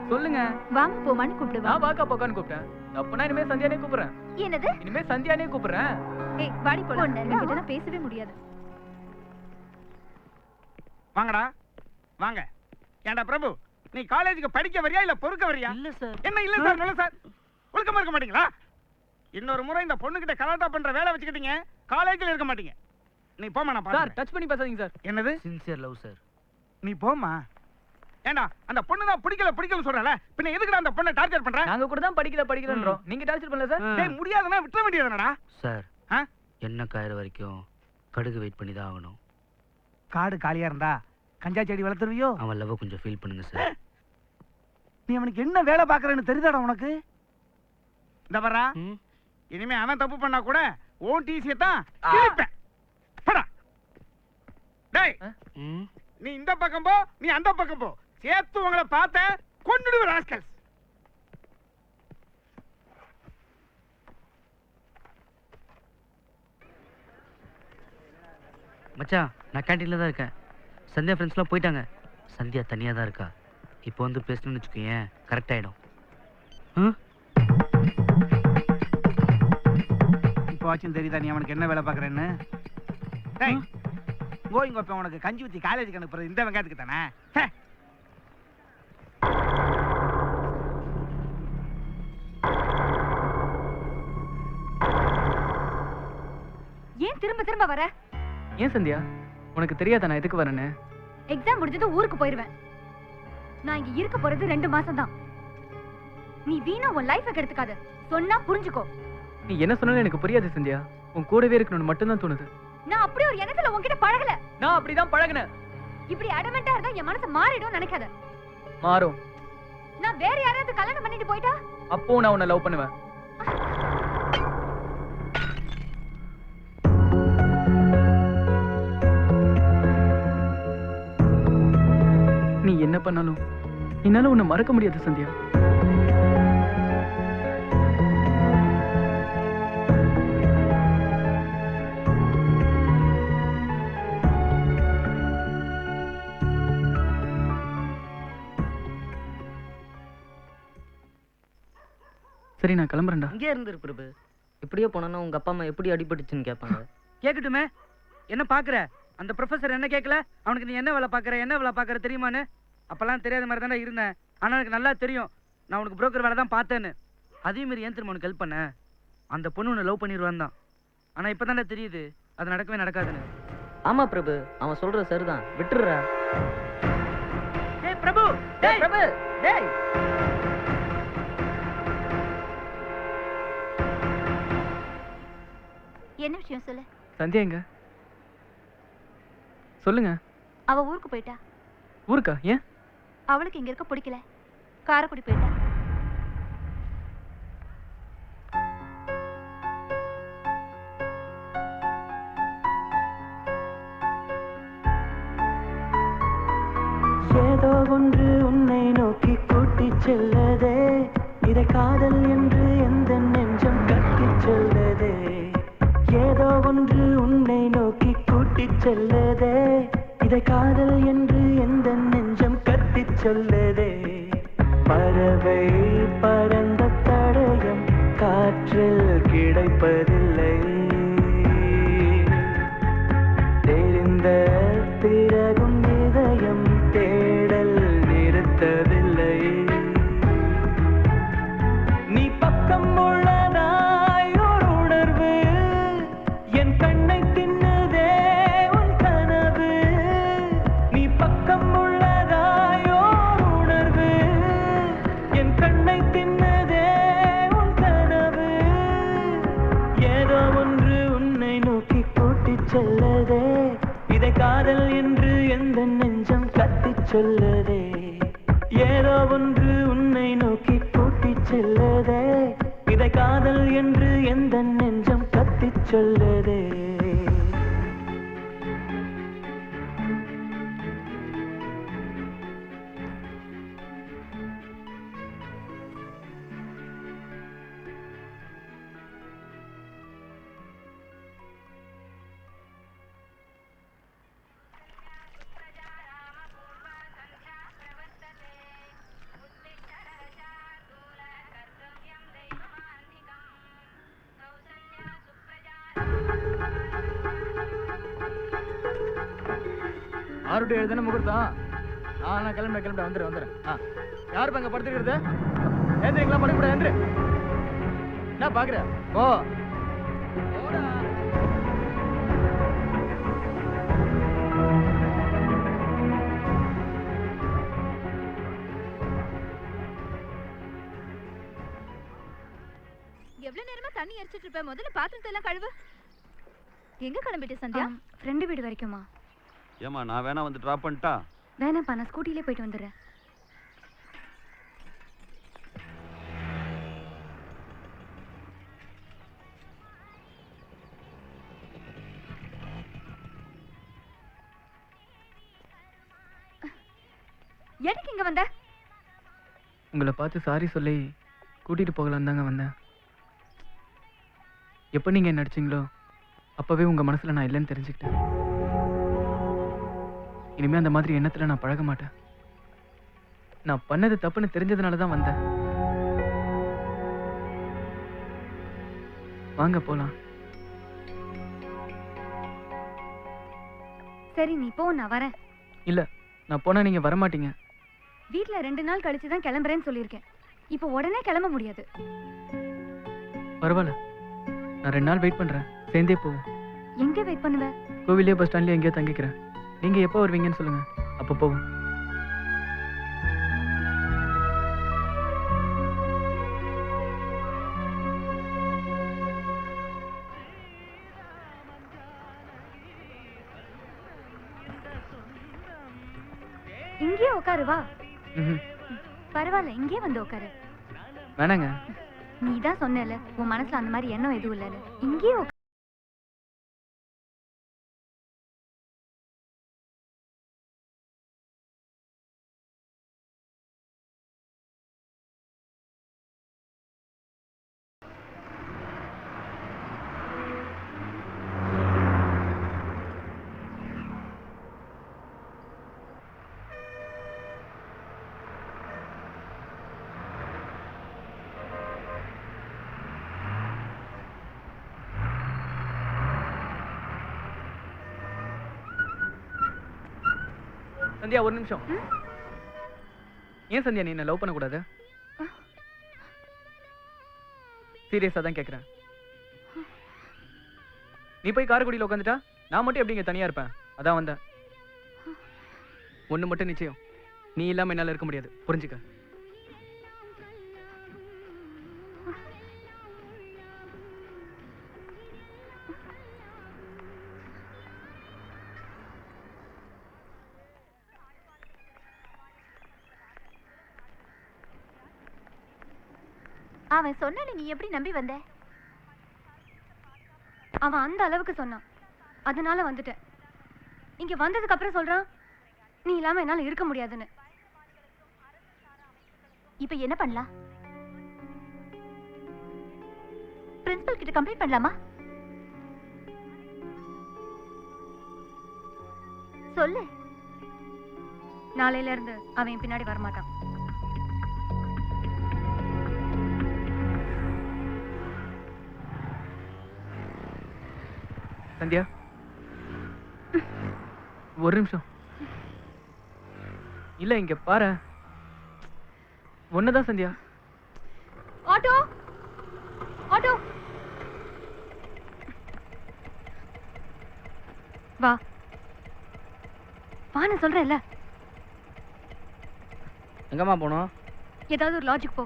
சொல்லுங்க. வாங்க போமான்னு கூப்பிடுவா. நான் வாக்கா போக்கான்னு கூப்பிட்டேன். அப்பனா இனிமே சந்தியானே கூப்பிடுறேன். என்னது? இனிமே சந்தியானே கூப்பிடுறேன். ஏய் வாடி போலாம். என்கிட்ட பேசவே முடியாது. வாங்கடா வாங்க. ஏண்டா பிரபு, நீ காலேஜுக்கு படிக்க வரியா இல்ல பொறுக்க வரியா? இல்ல சார். என்ன இல்ல சார், நல்ல சார். ஒழுக்கமா இருக்க மாட்டீங்களா? இன்னொரு முறை இந்த பொண்ணுகிட்ட கலாட்டா பண்ற வேலை வச்சுக்கிட்டீங்க, காலேஜ்ல இருக்க மாட்டீங்க. நீ போமா, நான் சார் பாத்துக்கிறேன். டச் பண்ணி பேசாதீங்க சார். என்னது? Sincere love sir. நீ போமா. ஏண்டா அந்த பொண்ணு தான் பிடிக்கல சொல்றல, பின்ன எதுக்குடா அந்த பொண்ணை டார்ச்சர் பண்ற? நாங்க கூட தான் படிக்கலன்றோம். நீங்க டார்ச்சர் பண்ணல சார். டேய் முடியாதுன்னா விட்டுற வேண்டியதுனடா. சார், ஆ? என்ன காயிற வரைக்கும் கடுகு வெயிட் பண்ணி தான் ஆகணும். காடு காலியா இருந்தா கஞ்சா செடி வளர்த்துருவியோ? அவன் லவ் கொஞ்சம் ஃபீல் பண்ணுங்க சார். நீ அவனுக்கு என்ன வேலை பாக்குறன்னு தெரியுதாடா உனக்கு? இந்த வரா, ம்? இனிமே அவன் தப்பு பண்ணா கூட ஓன் டிசியை தான் கிழிப்பேன். போடா. டேய் நீ இந்த பக்கம் போ, நீ அந்த பக்கம் போ. சேர்த்து உங்களை பார்த்த கொன்னுடுவ ராஸ்கல்ஸ். மச்சான், நான் கேண்டீன்ல தான் இருக்கேன். சந்தியா ஃப்ரெண்ட்ஸ்லாம் போயிட்டாங்க. சந்தியா தனியாக தான் இருக்கா. இப்போ வந்து பேசணும்னு வச்சுக்கோயேன், கரெக்ட் ஆகிடும். இப்போ ஆச்சும் தெரியுதா நீ அவனுக்கு என்ன வேலை பார்க்குறேன்னு? டேய் கோயிங் அப்போ உனக்கு கஞ்சி ஊற்றி காலேஜுக்கு அனுப்புறது இந்த வெங்காயத்துக்கு தானே? ஏன் திரும்ப திரும்ப வர? ஏன் சந்தியா, உனக்கு தெரியாதா நான் எதுக்கு வரேன்னு? எக்ஸாம் முடிஞ்சது ஊருக்கு போயிருவேன். நான் இங்க இருக்க போறது 2 மாசம் தான். நீ வீணா உன் லைஃபை கெடுத்துக்காத. சொன்னா புரிஞ்சுக்கோ. நீ என்ன சொன்னாலும் எனக்கு புரியாது சந்தியா. உன் கூடவே இருக்கணும்னு மட்டும்தான் தோணுது. நான் அப்படி ஒரு எண்ணத்துல உன்கிட்ட பழகல. நான் அப்படிதான் பழகுனேன். இப்படி அடமெண்டா இருந்தா என் மனசு மாறிடும் நினைக்காத. மாறும். நான் வேற யாராவது கல்யாணம் பண்ணிட்டு போயிட்டா அப்போ நான் உன்னை லவ் பண்ணுவேன். நீ என்ன பண்ணாலும் என்னால உன்னை மறக்க முடியாது சந்தியா. சரி நான் கிளம்புறேன்டா. இங்கே இருந்துரு பிரபு. இப்படியே போனா உங்க அப்பா அம்மா எப்படி அடிபட்டுச்சுன்னு கேட்பாங்க. கேட்கட்டுமே, என்ன பார்க்குற? அந்த ப்ரொஃபஸர் என்ன கேட்கல? அவனுக்கு நீ என்ன வேலை பார்க்குற, என்ன வேலை பார்க்குற தெரியுமான்னு? அப்போல்லாம் தெரியாத மாதிரி தானே இருந்தேன். ஆனால் எனக்கு நல்லா தெரியும் நான் உனக்கு புரோக்கர் வேலை தான் பார்த்தேன்னு. அதே மாதிரி ஏன் திரும்ப உனக்கு ஹெல்ப் பண்ண? அந்த பொண்ணு உன்னை லவ் பண்ணிடுவான் தான். ஆனால் இப்போ தானே தெரியுது அது நடக்கவே நடக்காதுன்னு. ஆமா பிரபு, அவன் சொல்ற சரிதான், விட்டுடுறா. டேய் பிரபு, டேய் பிரபு, டேய். என்ன விஷயம் சொல்லு. சந்தியா எங்க? சொல்லுங்க. அவ ஊருக்கு போயிட்டா. ஊருக்கா? ஏன்? அவளுக்கு இங்க இருக்க பிடிக்கல. காரைக்குடி போயிட்டா. ஏதோ ஒன்று உன்னை நோக்கி கூட்டிச் செல்லதே, இதை காதல் என்று எந்த நெஞ்சம் கட்டிச் செல்லதே. ஏதோ ஒன்று உன்னை நோக்கி கூட்டிச் செல்லதே, இதை காதல் என்று எந்த நெஞ்சம் கட்டிச் சொல்லதே. பறவை பறந்த தடயம் காற்றில் கிடைப்பதில்லை, தெரிந்த பிறகும் இதயம் தேடல் நிறுத்தவில்லை. நீ பக்கம் உள்ளதாய் ஒரு உணர்வு என் கண்ணை தின்னுதே உன் கனவு. நீ பக்கம் உள்ளதாய் ஒரு உணர்வு என் கண்ணை தின்னுதே உன் கனவு. ஏதோ ஒன்று உன்னை நோக்கி கூட்டிச் செல்லதே, இதை காதல் என்று எந்த நெஞ்சம் கத்திச் சொல்லதே. ஏதோ ஒன்று உன்னை நோக்கி கூட்டிச் செல்லதே, இதை காதல் என்று எந்த நெஞ்சம் கத்திச் சொல்லதே. ஆறு டு 7 தானே முகூர்த்தம். நான் கிளம்புறேன் வந்துடுறேன். யார் அங்கே படுத்துக்கிறது? ஏந்திரிங்களா? படுக்கூடாது, ஏந்திரு. என்ன பார்க்குற? ஓ எவ்வளவு நேரமா தண்ணி எரிச்சிட்டு இருப்ப? முதல்ல பாத்திரத்தை எல்லாம் கழுவு. எங்க கிளம்பிட்டு சந்தியா? ஃப்ரெண்டு வீடு வரைக்குமா? ஏமா நான் வேணா வந்து டிராப் பண்ணிட்டா? வேணாம்ப்பா, நான் ஸ்கூட்டிலே போயிட்டு வந்துடுறேன். எதுக்கு இங்க வந்த? உங்களை பார்த்து சாரி சொல்லி கூட்டிட்டு போகலான்னு தாங்க வந்தேன். எப்போ நீங்க என்ன நடிச்சீங்களோ அப்பவே உங்க மனசுல நான் இல்லைன்னு தெரிஞ்சுக்கிட்டேன். இனிமே அந்த மாதிரி எண்ணத்துல நான் பழக மாட்டேன். நான் பண்ணது தப்புன்னு தெரிஞ்சதுனால தான் வந்தேன். வாங்க போலாம். சரி நீ போ, நான் வரேன். இல்ல, நான் போனா நீங்க வர மாட்டீங்க. வீட்ல 2 நாள் கழிச்சு தான் கிளம்புறேன்னு சொல்லியிருக்கேன். இப்போ உடனே கிளம்ப முடியாது. பரவாயில்ல, நான் 2 நாள் வெயிட் பண்றேன். சேர்ந்தே போவோம். எங்க வெயிட் பண்ணுவ? கோவிலே பஸ் ஸ்டாண்ட்லயே எங்கேயோ தங்கிக்கிறேன். நீங்க எப்போ வருவீங்கன்னு சொல்லுங்க, அப்போ போவோம். இங்கேயே உட்காரு வா. ம்ஹும். பரவாயில்ல, இங்கேயே வந்து உட்காரு. வேணாங்க. நீ தான் சொன்னல உன் மனசுல அந்த மாதிரி எண்ணம் எதுவும் இல்லைன்னு. இங்கேயே உட்காரு. சந்தியா, ஒரு நிமிஷம். ஏன் சந்தியா நீ என்ன லவ் பண்ணக்கூடாது? சீரியஸா தான் கேக்குறேன். நீ போய் காரைக்குடியில் உட்காந்துட்டா நான் மட்டும் எப்படி இங்க தனியா இருப்பேன்? அதான் வந்தேன். ஒண்ணு மட்டும் நிச்சயம், நீ இல்லாம என்னால இருக்க முடியாது. புரிஞ்சுக்க. அவன் சொன்ன நீ எப்படி நம்பி வந்த? அவன் அந்த அளவுக்கு சொன்னான், அதனால வந்துட்டேன். இங்க வந்ததுக்கு அப்புறம் சொல்றான் நீ இல்லாம என்னால இருக்க முடியாதுன்னு. இப்ப என்ன பண்ணலாம்? பிரின்சிபல் கிட்ட கம்ப்ளைண்ட் பண்ணலாமா? சொல்லு. நாளையில இருந்து அவன் பின்னாடி வரமாட்டான். சந்தியா, ஒரு நிமிஷம். இல்ல, இங்க பாரு. ஒண்ணுதான் சந்தியா. ஆட்டோ ஆட்டோ வா வா, நான் சொல்றேன்ல. எங்கம்மா போனோம்? ஏதாவது ஒரு லாஜிக் போ.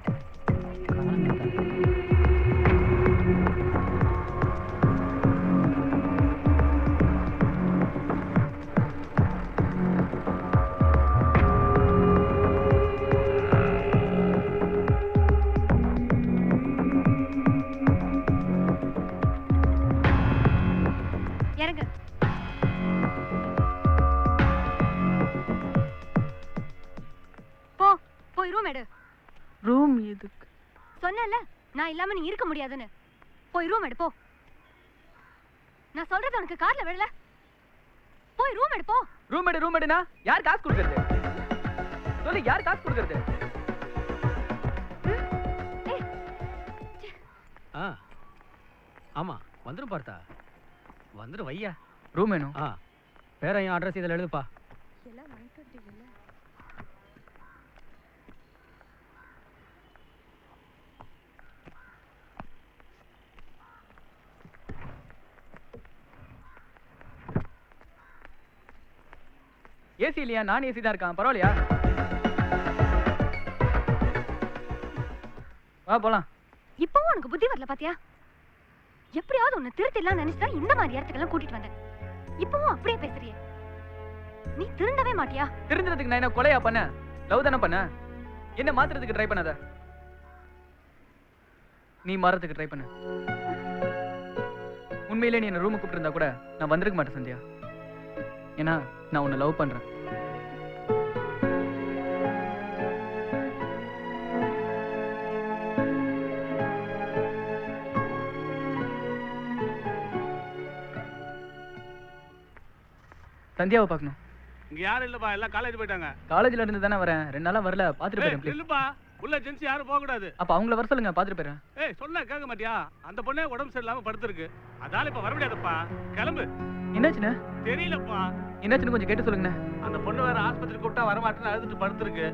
இறங்கு. போ, போய் ரூம் எடு. ரூம் எதுக்கு? சொன்னேன்ல நான் இல்லாம நீ இருக்க முடியாதுன்னு. போய் ரூம் எடு போ. நான் சொல்றது உனக்கு காதுல விழல? போய் ரூம் எடு போ. ரூம் எடுனா யார் காசு கொடுக்கறது? சொல்லு, யார் காசு கொடுக்கறது? ஆமா, வந்துரும் பார்த்தா. வந்துரும் வையா. ரூம் வேணும். பேரையும் அட்ரஸ் இதில் எழுதுப்பா. ஏசி இல்லையா? நான் ஏசி தான் இருக்கான். பரவாயில்லையா? வா போலாம். இப்பவும் உனக்கு புத்தி வரல பாத்தியா? எப்படியாவது உன்னை திருத்திடலாம் நினைச்சா இந்த மாதிரி இடத்துக்கெல்லாம் கூட்டிட்டு வந்தேன். இப்பவும் அப்படியே பேசுறியே. நீ திருந்தவே மாட்டியா? திருந்துறதுக்கு நான் என்ன கொலையா பண்ண? லவ் தானே பண்ண. என்ன மாத்துறதுக்கு ட்ரை பண்ணாத. நீ மாறதுக்கு ட்ரை பண்ண. உண்மையிலே நீ என்ன ரூமுக்கு கூப்பிட்டு இருந்தா கூட நான் வந்திருக்க மாட்டேன் சந்தியா. ஏன்னா நான் உன்னை லவ் பண்றேன். சந்தியாவை பார்க்கணும். இங்க யாரும் இல்லப்பா, எல்லாம் காலேஜ் போயிட்டாங்க. காலேஜ்ல இருந்து தானே வரேன், 2 நாளா வரல, பார்த்துட்டு போறேன் ப்ளீஸ். இல்லப்பா, உள்ள ஜென்ஸ் யாரும் போக கூடாது. அப்ப அவங்கள வர சொல்லுங்க, பார்த்துட்டு போறேன். ஏய், சொன்னா கேட்க மாட்டியா? அந்த பொண்ணே உடம்பு சரியில்லாம படுத்திருக்கு. அதால இப்ப வர முடியாதுப்பா. கிளம்பு. என்னாச்சுண்ணே? தெரியலப்பா. என்னாச்சுன்னு கொஞ்சம் கேட்டு சொல்லுங்கண்ணே. அந்த பொண்ணு வேற ஆஸ்பத்திரி கூப்பிட்டா வர மாட்டேன்னு அழுதுட்டு படுத்திருக்கு.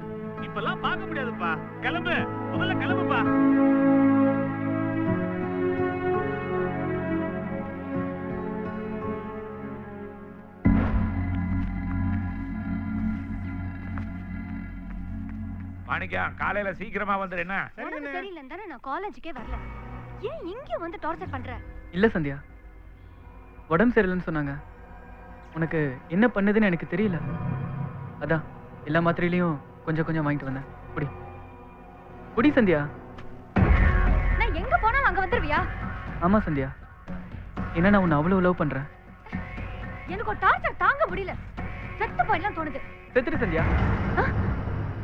இப்பெல்லாம் பார்க்க முடியாதுப்பா. கிளம்பு, முதல்ல கிளம்புப்பா. மாணிக்கா, காலையில சீக்கிரமா வந்துடு. என்ன உடம்பு சரியில்லைன்னு தானே நான் காலேஜுக்கே வரல. ஏன் இங்க வந்து டார்ச்சர் பண்ற? இல்ல சந்தியா, உடம்பு சரியில்லைன்னு சொன்னாங்க. உனக்கு என்ன பண்ணுதுன்னு எனக்கு தெரியல. அதான் எல்லா மாத்திரையிலையும் கொஞ்சம் கொஞ்சம் வாங்கிட்டு வந்தேன். குடி குடி சந்தியா. நான் எங்க போனாலும் அங்க வந்துருவியா? ஆமா சந்தியா, ஏன்னா நான் உன்னை அவ்வளவு லவ் பண்றேன். எனக்கு ஒரு டார்ச்சர் தாங்க முடியல. செத்து போயிடலாம் தோணுது. செத்துடு சந்தியா.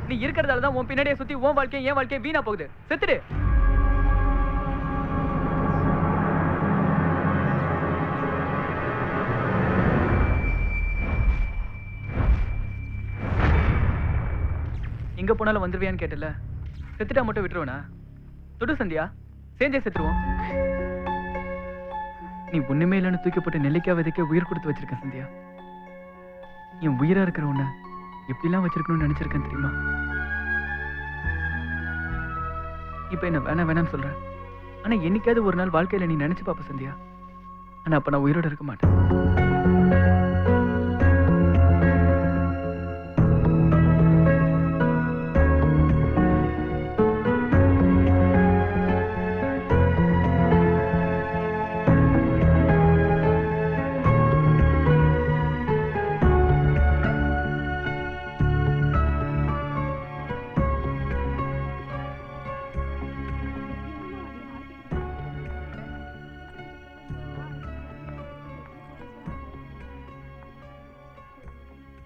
நீ இருக்கிறதால தான் உன் பின்னாடியே சுத்தி உன் வாழ்க்கை என் வாழ்க்கை வீணா போகுது. செத்துடு. எங்க போனாலும் வந்துருவியான்னு கேட்டல, செத்துட்டா மட்டும் விட்டுருவனா? தொடு சந்தியா, சேஞ்சே செத்துருவோம். நீ ஒண்ணுமே இல்லைன்னு தூக்கி போட்டு நெல்லிக்காய் விதைக்க உயிர் கொடுத்து வச்சிருக்க சந்தியா. என் உயிரா இருக்கிற உன்னை எப்படிலாம் வச்சிருக்கணும்னு நினைச்சிருக்கேன் தெரியுமா? இப்ப என்ன வேணாம் வேணாம்னு சொல்றேன். ஆனா என்னைக்காவது ஒரு நாள் வாழ்க்கையில நீ நினைச்சு பாப்ப சந்தியா. ஆனா அப்ப நான் உயிரோட இருக்க மாட்டேன்.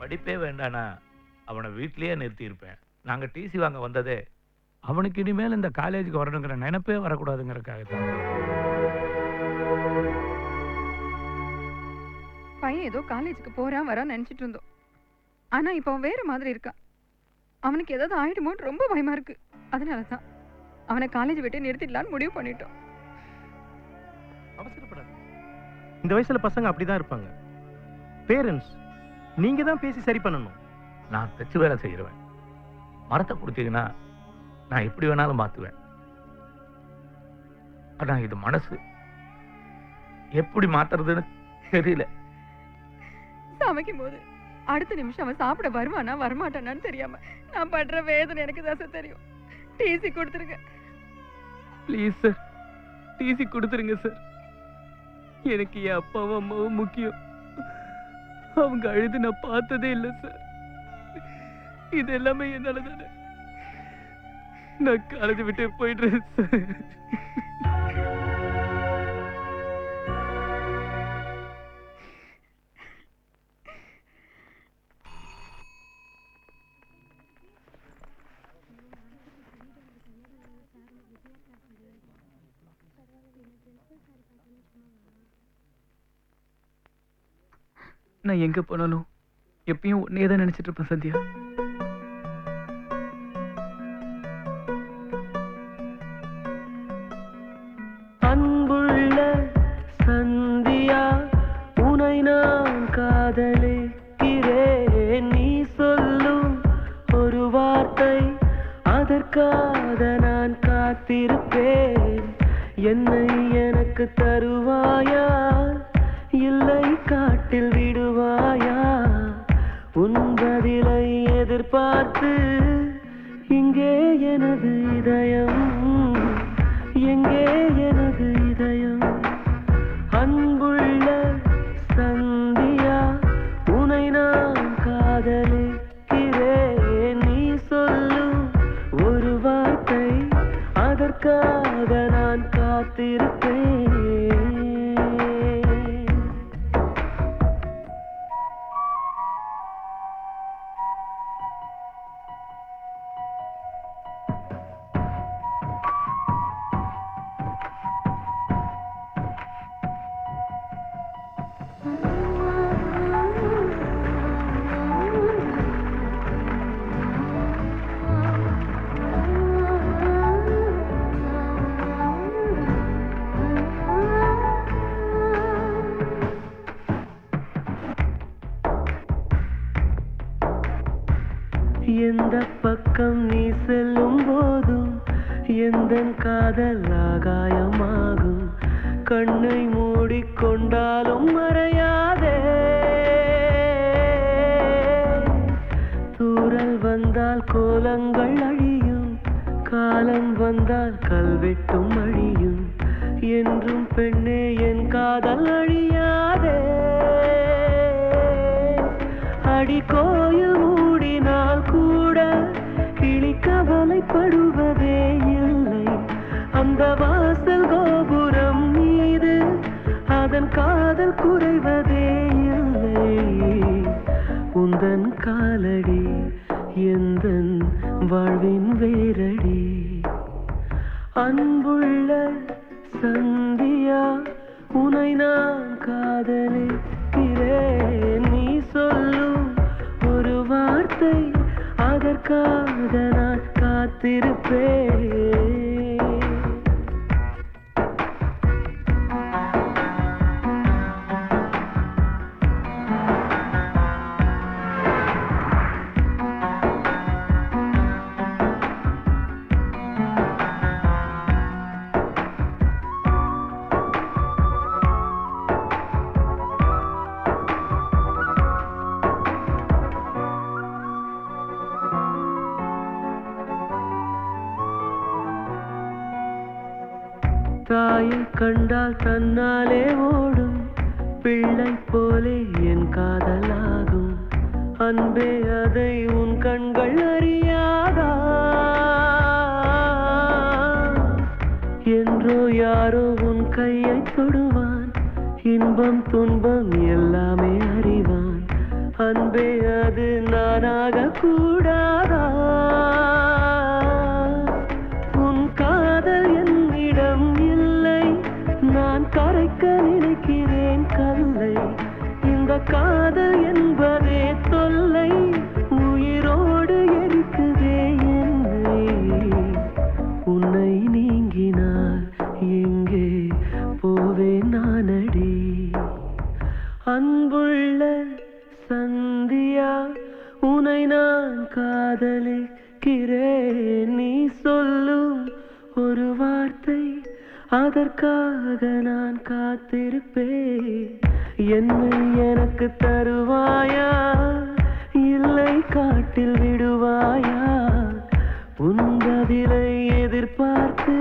படிப்பே வேண்டானா அவனை வீட்லயே நிறுத்தி இருப்பேன். நாங்க டிசி வாங்க வந்ததே அவனுக்கு இனிமேல் இந்த காலேஜுக்கு வரணுங்கிற நினைப்பே வரக்கூடாதுங்கிறதுக்காக தான். பையன் ஏதோ காலேஜுக்கு போறான் வரான்னு நினைச்சிட்டு இருந்தோம். ஆனா இப்போ அவன் வேற மாதிரி இருக்கான். அவனுக்கு ஏதாவது ஆயிடுமோன்னு ரொம்ப பயமா இருக்கு. அதனாலதான் அவனை காலேஜ் விட்டு நிறுத்திடலான்னு முடிவு பண்ணிட்டோம். அவசரப்படாது. இந்த வயசுல பசங்க அப்படிதான் இருப்பாங்க. பேரண்ட்ஸ் நீங்க தான் பேசி சரி பண்ணணும். நான் தச்சு வேலை செய்யறேன். மரத்தை கொடுத்தீங்கன்னா நான் எப்படி வேணாலும் மாத்துவேன். ஆனா இது மனசு எப்படி மாத்துறதுன்னு தெரியல. சமைக்கும் போது அடுத்த நிமிஷம் அவன் சாப்பிட வருவானா வரமாட்டானான்னு தெரியாம நான் படுற வேதனை எனக்கு தான் தெரியும். டிசி கொடுத்துருங்க ப்ளீஸ் சார், டிசி கொடுத்துருங்க சார். எனக்கு என் அப்பாவும் அம்மாவும் முக்கியம். அவங்க அழுது நான் பார்த்ததே இல்லை சார். இது எல்லாமே என்னால தானே. நான் காலேஜ் விட்டு போயிடுறேன் சார். நான் எங்க போனாலும் எப்பயும் உன்னையே தான் நினைச்சிட்டு இருப்பேன் சந்தியா. அன்புள்ள சந்தியா, உனை நான் காதலிக்கிறேன். நீ சொல்லும் ஒரு வார்த்தை, அதற்காக நான் காத்திருப்பேன். என்னை எனக்கு தருவாயா, இல்லை காட்டில் விடுவாயா? உன் பதிலை எதிர்பார்த்து இங்கே எனது இதயம், எங்கே எனது இதயம்? அன்புள்ள சந்தியா, உனை நான் காதலிக்கிறேன். நீ சொல்லும் ஒரு வார்த்தை, அதற்காக நான் காத்திருப்பேன். எந்த பக்கம் நீ செல்லும் போதும் எந்த காதல் ஆகாயமாகும். கண்ணை மூடிக்கொண்டாலும் மறையாதே. தூறல் வந்தால் கோலங்கள் அழியும், காலம் வந்தால் கல்வெட்டும் அழியும். என்றும் பெண்ணே என் காதல் அழியாதே. அடி கோயில் மூடினால் கூட கிளி கவலைப்படுவதே இல்லை. அந்த வாசல் கோபுரம் மீது அதன் காதல் குறைவதே இல்லை. உந்தன் காலடி எந்தன் வாழ்வின் வேரடி. அன்புள்ள சந்தியா உனை நான் காதலிக்கிறேன். நீ சொல்லும் ஒரு வார்த்தை அதற்காக நான் காத்திருப்பேன். தாயை கண்டால் தன்னாலே ஓடும் பிள்ளை போலே என் காதலாகும். அன்பே அதை உன் கண்கள் அறியாதா? என்றோ யாரோ உன் கையை தொடுவான், இன்பம் துன்பம் எல்லாமே அறிவான். அன்பே அது நானாக கூடாதா? உன் காதல் என்னிடம் இல்லை, நான் கரைக்க நினைக்கிறேன் கல்லை. இந்த காதல் என்பதே தொல்லை, உயிரோடு எரிக்குதே என்னை. உன்னை நீங்கினால் எங்கே போவேன் நானடி. அன்புள்ள சந்தியா உனை நான் காதலிக்கிறேன். நீ சொல்லும் ஒரு வார்த்தை அதற்காக நான் காத்திருப்பேன். என்னை எனக்கு தருவாயா இல்லை காட்டில் விடுவாயா? உன் பதிலை எதிர்பார்த்து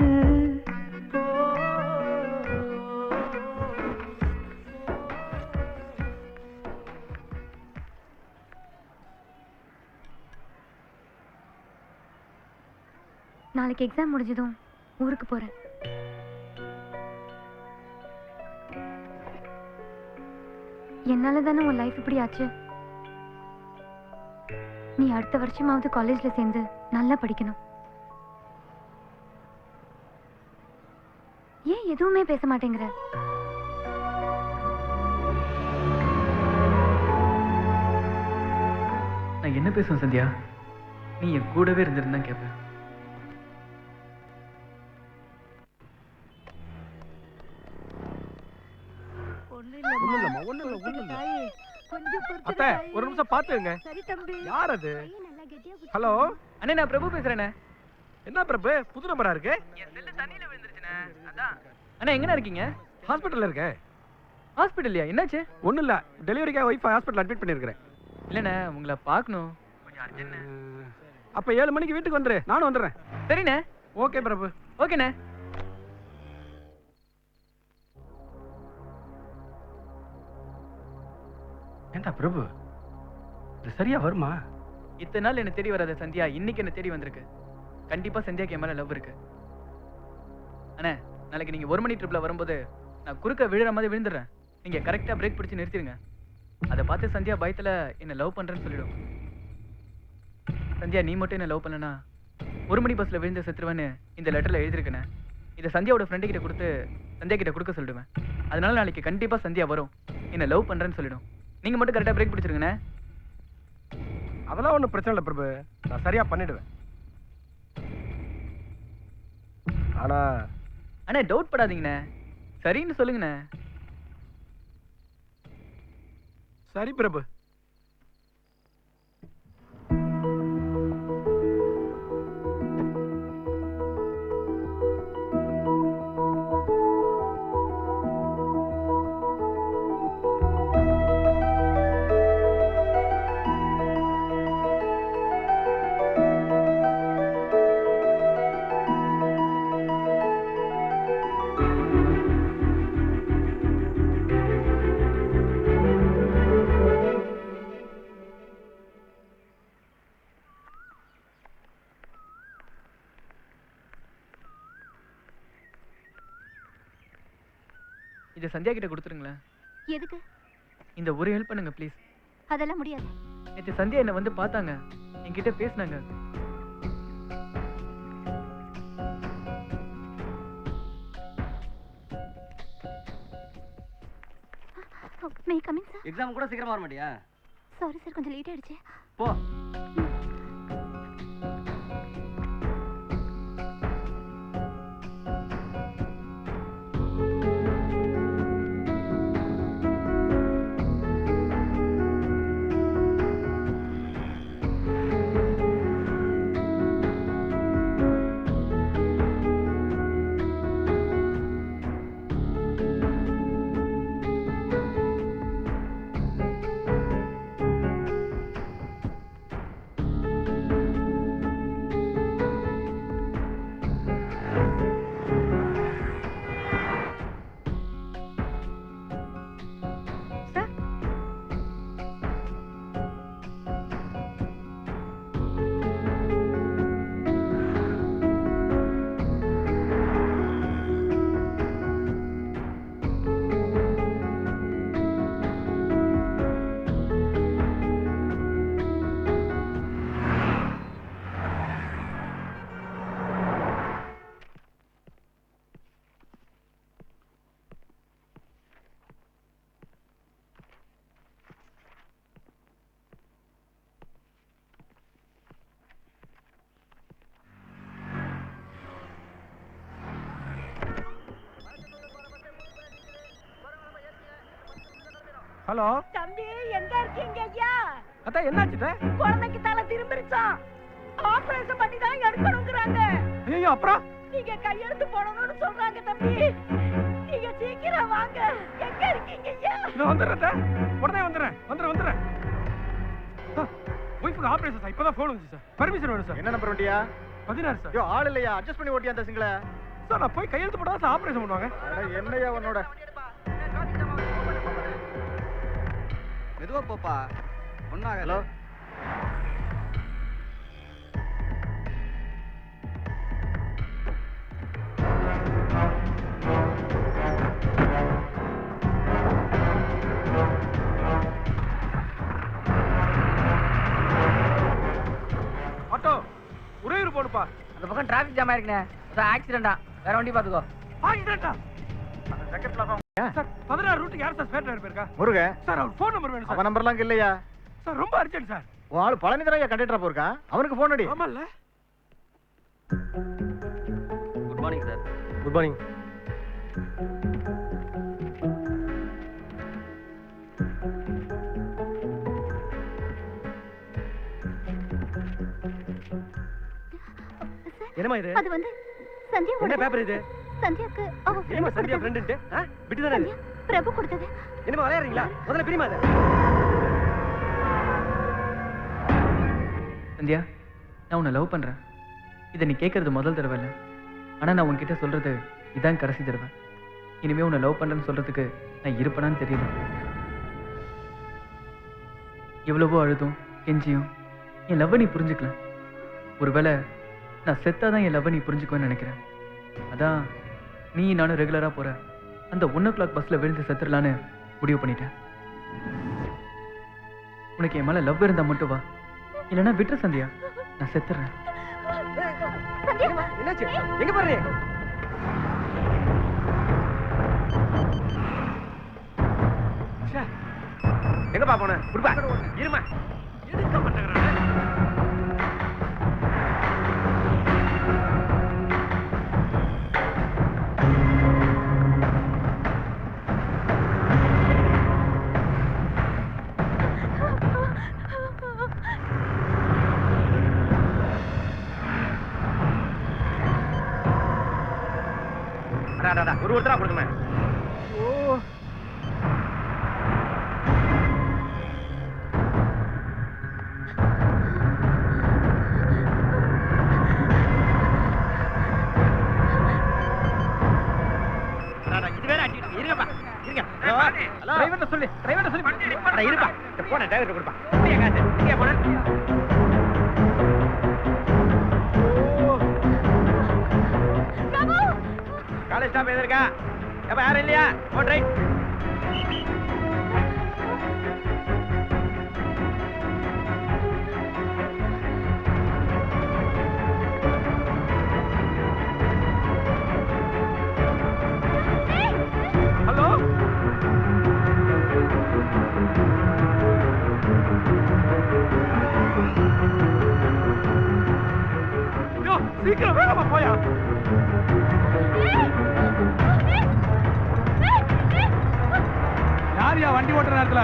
நாளைக்கு எக்ஸாம் முடிஞ்சதும் ஊருக்கு போறேன். என்னால தானே உன் லைஃப் இப்படி ஆச்சு. நீ அடுத்த வருஷமாவது காலேஜ்ல சேர்ந்து நல்லா படிக்கணும். ஏன் எதுவுமே பேச மாட்டேங்கிற? நான் என்ன பேசுவேன் சந்தியா? நீ என் கூடவே இருந்திருந்தா கேட்பேன். அத்தை ஒரு நிமிஷம் பாத்துங்க. யார் அது? ஹலோ அண்ணே, நான் பிரபு பேசுறேனே. என்ன பிரபு, புது நம்பரா இருக்கு? என் செல்ல தண்ணியில விழுந்துருச்சுனே, அதான். அண்ணா எங்கண்ணா இருக்கீங்க? ஹாஸ்பிட்டல்ல இருக்கேன். ஹாஸ்பிட்டல்லையா? என்னாச்சு? ஒண்ணும் இல்ல, டெலிவரிக்காக ஒய்ஃப் ஹாஸ்பிட்டல் அட்மிட் பண்ணிருக்கேன். இல்லண்ணே, உங்களை பார்க்கணும், கொஞ்சம் அர்ஜென்ட். அப்ப 7 மணிக்கு வீட்டுக்கு வந்துரு, நானும் வந்துடுறேன். சரிண்ணே. ஓகே பிரபு. ஓகேண்ணே. ஏண்டா பிரபு, இது சரியா வருமா? இத்தனை நாள் என்ன தேடி வராத சந்தியா இன்னைக்கு என்ன தேடி வந்திருக்கு. கண்டிப்பா சந்தியாக்கு என் மேல லவ் இருக்கு. அண்ணே, நாளைக்கு நீங்க 1 மணி ட்ரிப்ல வரும்போது நான் குறுக்க விழுற மாதிரி விழுந்துடுறேன். நீங்க கரெக்டா பிரேக் பிடிச்சு நிறுத்திடுங்க. அதை பார்த்து சந்தியா பயத்துல என்ன லவ் பண்றேன்னு சொல்லிடும். சந்தியா, நீ மட்டும் என்ன லவ் பண்ணனா 1 மணி பஸ்ல விழுந்து செத்துருவேன்னு இந்த லெட்டர்ல எழுதிருக்கேன். இதை சந்தியாவோட ஃப்ரெண்டு கிட்ட கொடுத்து சந்தியா கிட்ட கொடுக்க சொல்லிடுவேன். அதனால நாளைக்கு கண்டிப்பா சந்தியா வரும், என்ன லவ் பண்றேன்னு சொல்லிடும். நீங்க மட்டும் கரெக்டா பிரேக் பிடிச்சிருங்கண்ணே. அதெல்லாம் ஒன்றும் பிரச்சனை இல்லை பிரபு, நான் சரியா பண்ணிடுவேன். ஆனா அண்ணே, டவுட் படாதீங்கண்ணே, சரின்னு சொல்லுங்கண்ணே. சரி பிரபு. இதை சந்தியா கிட்ட கொடுத்துருங்களேன். எதுக்கு? இந்த ஒரு ஹெல்ப் பண்ணுங்க ப்ளீஸ். அதெல்லாம் முடியாது. நேற்று சந்தியா என்னை வந்து பார்த்தாங்க, என்கிட்ட பேசினாங்க. May coming sir. எக்ஸாம் கூட சீக்கிரமா வர மாட்டியா? சாரி சார், கொஞ்சம் லேட் ஆயிடுச்சு. போ. ஹலோ தம்பி, எங்க இருக்கீங்க ஐயா? அதான் என்னாச்சுட்ட? குழந்தைக்கு தலை திரும்பிருச்சான். ஆபரேஷன் பண்ணி தான் எடுக்கணுங்கிறாங்க. ஐயோ, அப்புறம் நீங்க கையெழுத்து போடணும்னு சொல்றாங்க தம்பி. நீங்க சீக்கிரம் வாங்க. எங்க இருக்கீங்க ஐயா? நான் வந்துடுறேன், உடனே வந்துடுறேன். ஒய்ஃபுக்கு ஆபரேஷன் சார், இப்பதான் ஃபோன் வந்துச்சு சார். பர்மிஷன் வேணும் சார். என்ன நம்பர் வண்டியா? 16 சார். ஐயோ, ஆள் இல்லையா? அட்ஜஸ்ட் பண்ணி ஓட்டியா அந்த சிங்கள? சார், நான் போய் கையெழுத்து போட்டா சார் ஆபரேஷன் பண்ணுவாங்க. என்னையா உன்னோட? மெதுவா போப்பா, ஒன்னாக. ஹலோ, ஆட்டோ உறையூர் போடுப்பா. அந்த பக்கம் டிராஃபிக் ஜாம் ஆயிருக்குண்ணே. ஆக்சிடென்டா, வேற வண்டி பாத்துக்கோ. ஆக்சிடென்ட்டா? Second platform. சார், 16 ரூட்டுக்கு யார் சார் ஸ்பேர் டிரைவர் போயிருக்கா? முருக. சார், அவர் ஃபோன் நம்பர் வேணும் சார். அவன் நம்பர்லாம் இங்க இல்லையா? சார், ரொம்ப அர்ஜென்ட் சார். உன் ஆளு பழனி தரையா கண்டக்டரா போயிருக்கான், அவனுக்கு ஃபோன் அடி. ஆமால்ல. Good morning sir. Good morning. என்னமா இது? அது வந்து சந்தியா என்ன பேப்பர் இது? சந்தியாக்கு அவ என்னமா சந்தியா ஃப்ரெண்ட்ன்ட்டு? விட்டு தானே இது? பிரபு கொடுத்தது. என்னமா விளையாடுறீங்களா? முதல்ல பிரிமா இத. சந்தியா, நான் உன்னை லவ் பண்றேன். இதை நீ கேட்கறது முதல் தடவை இல்லை, ஆனா நான் உன்கிட்ட சொல்றது இதான் கடைசி தடவை. இனிமே உன்னை லவ் பண்றேன்னு சொல்றதுக்கு நான் இருப்பேனான்னு தெரியல. எவ்வளவோ அழுதும் கெஞ்சியும் என் லவ்வை நீ புரிஞ்சுக்கல. ஒருவேளை நான் செத்தாதான் என் லவ்வை நீ புரிஞ்சுக்குவேன்னு நினைக்கிறேன். அதான் நீ நானும் ரெகுலரா போற அந்த 1 o'clock பஸ்ல விழுந்து செத்துடலான்னு முடிவு பண்ணிட்டேன். உனக்கு என் மேல லவ் இருந்தா மட்டும் வா, இல்லைன்னா விட்டுரு சந்தியா, நான் செத்துறேன். என்னாச்சு? எங்க பாரு? எங்கப்பா போன? குடுப்பா. இருமா. எதுக்கு மாட்டேங்கறானே? ஒருத்தரா கொடுக்குமே. ஓ, இது வேற அடி. இருங்கப்பா, இருங்க. ஹலோ, டிரைவர்ட்ட சொல்லு. இருப்பா. போன டிரைவர்ட்ட கொடுப்பா. அப்படியே காசு. எங்க போன? காலேஜ் ஸ்டாப் எங்க இருக்கா? எப்ப யாரும் இல்லையா ஓட் ரைட் ஹலோ யோ சீக்கிரம் வேகமா போயா யாரியா வண்டி ஓட்டுற நேரத்துல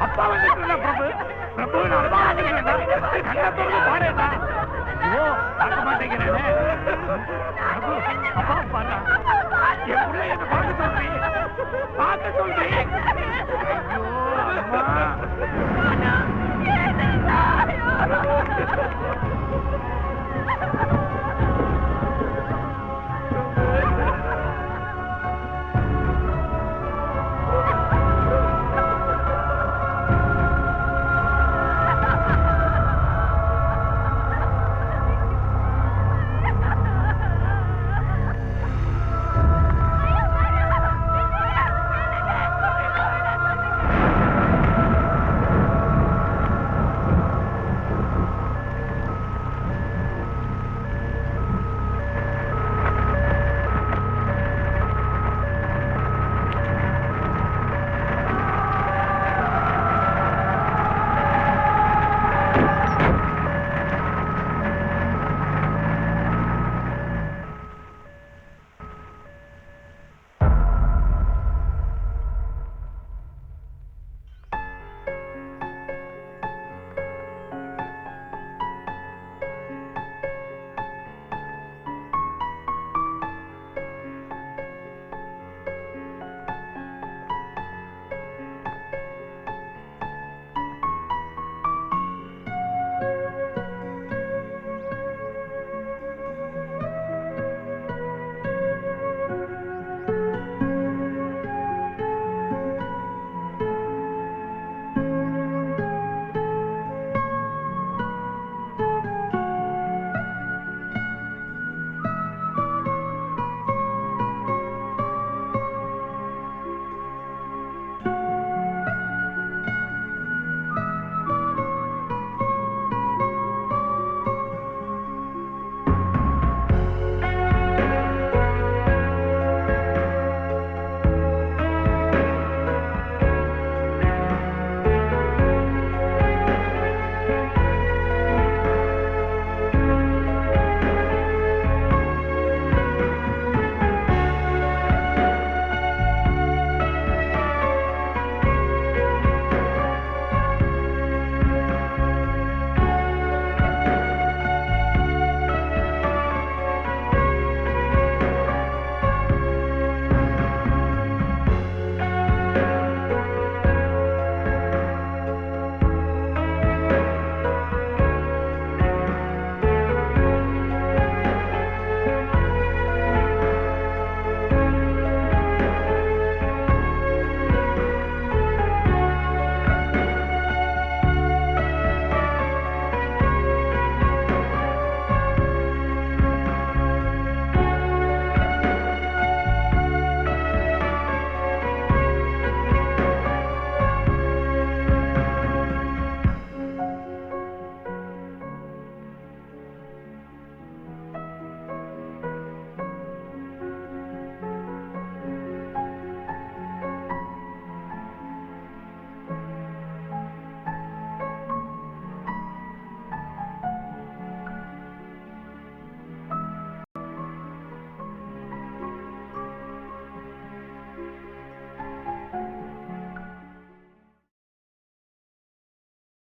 அப்பா வந்து பிரபு பிரபு நான் பாடுறேன் மாட்டேங்கிறேன் பிரபு அப்பா பாடுறேன்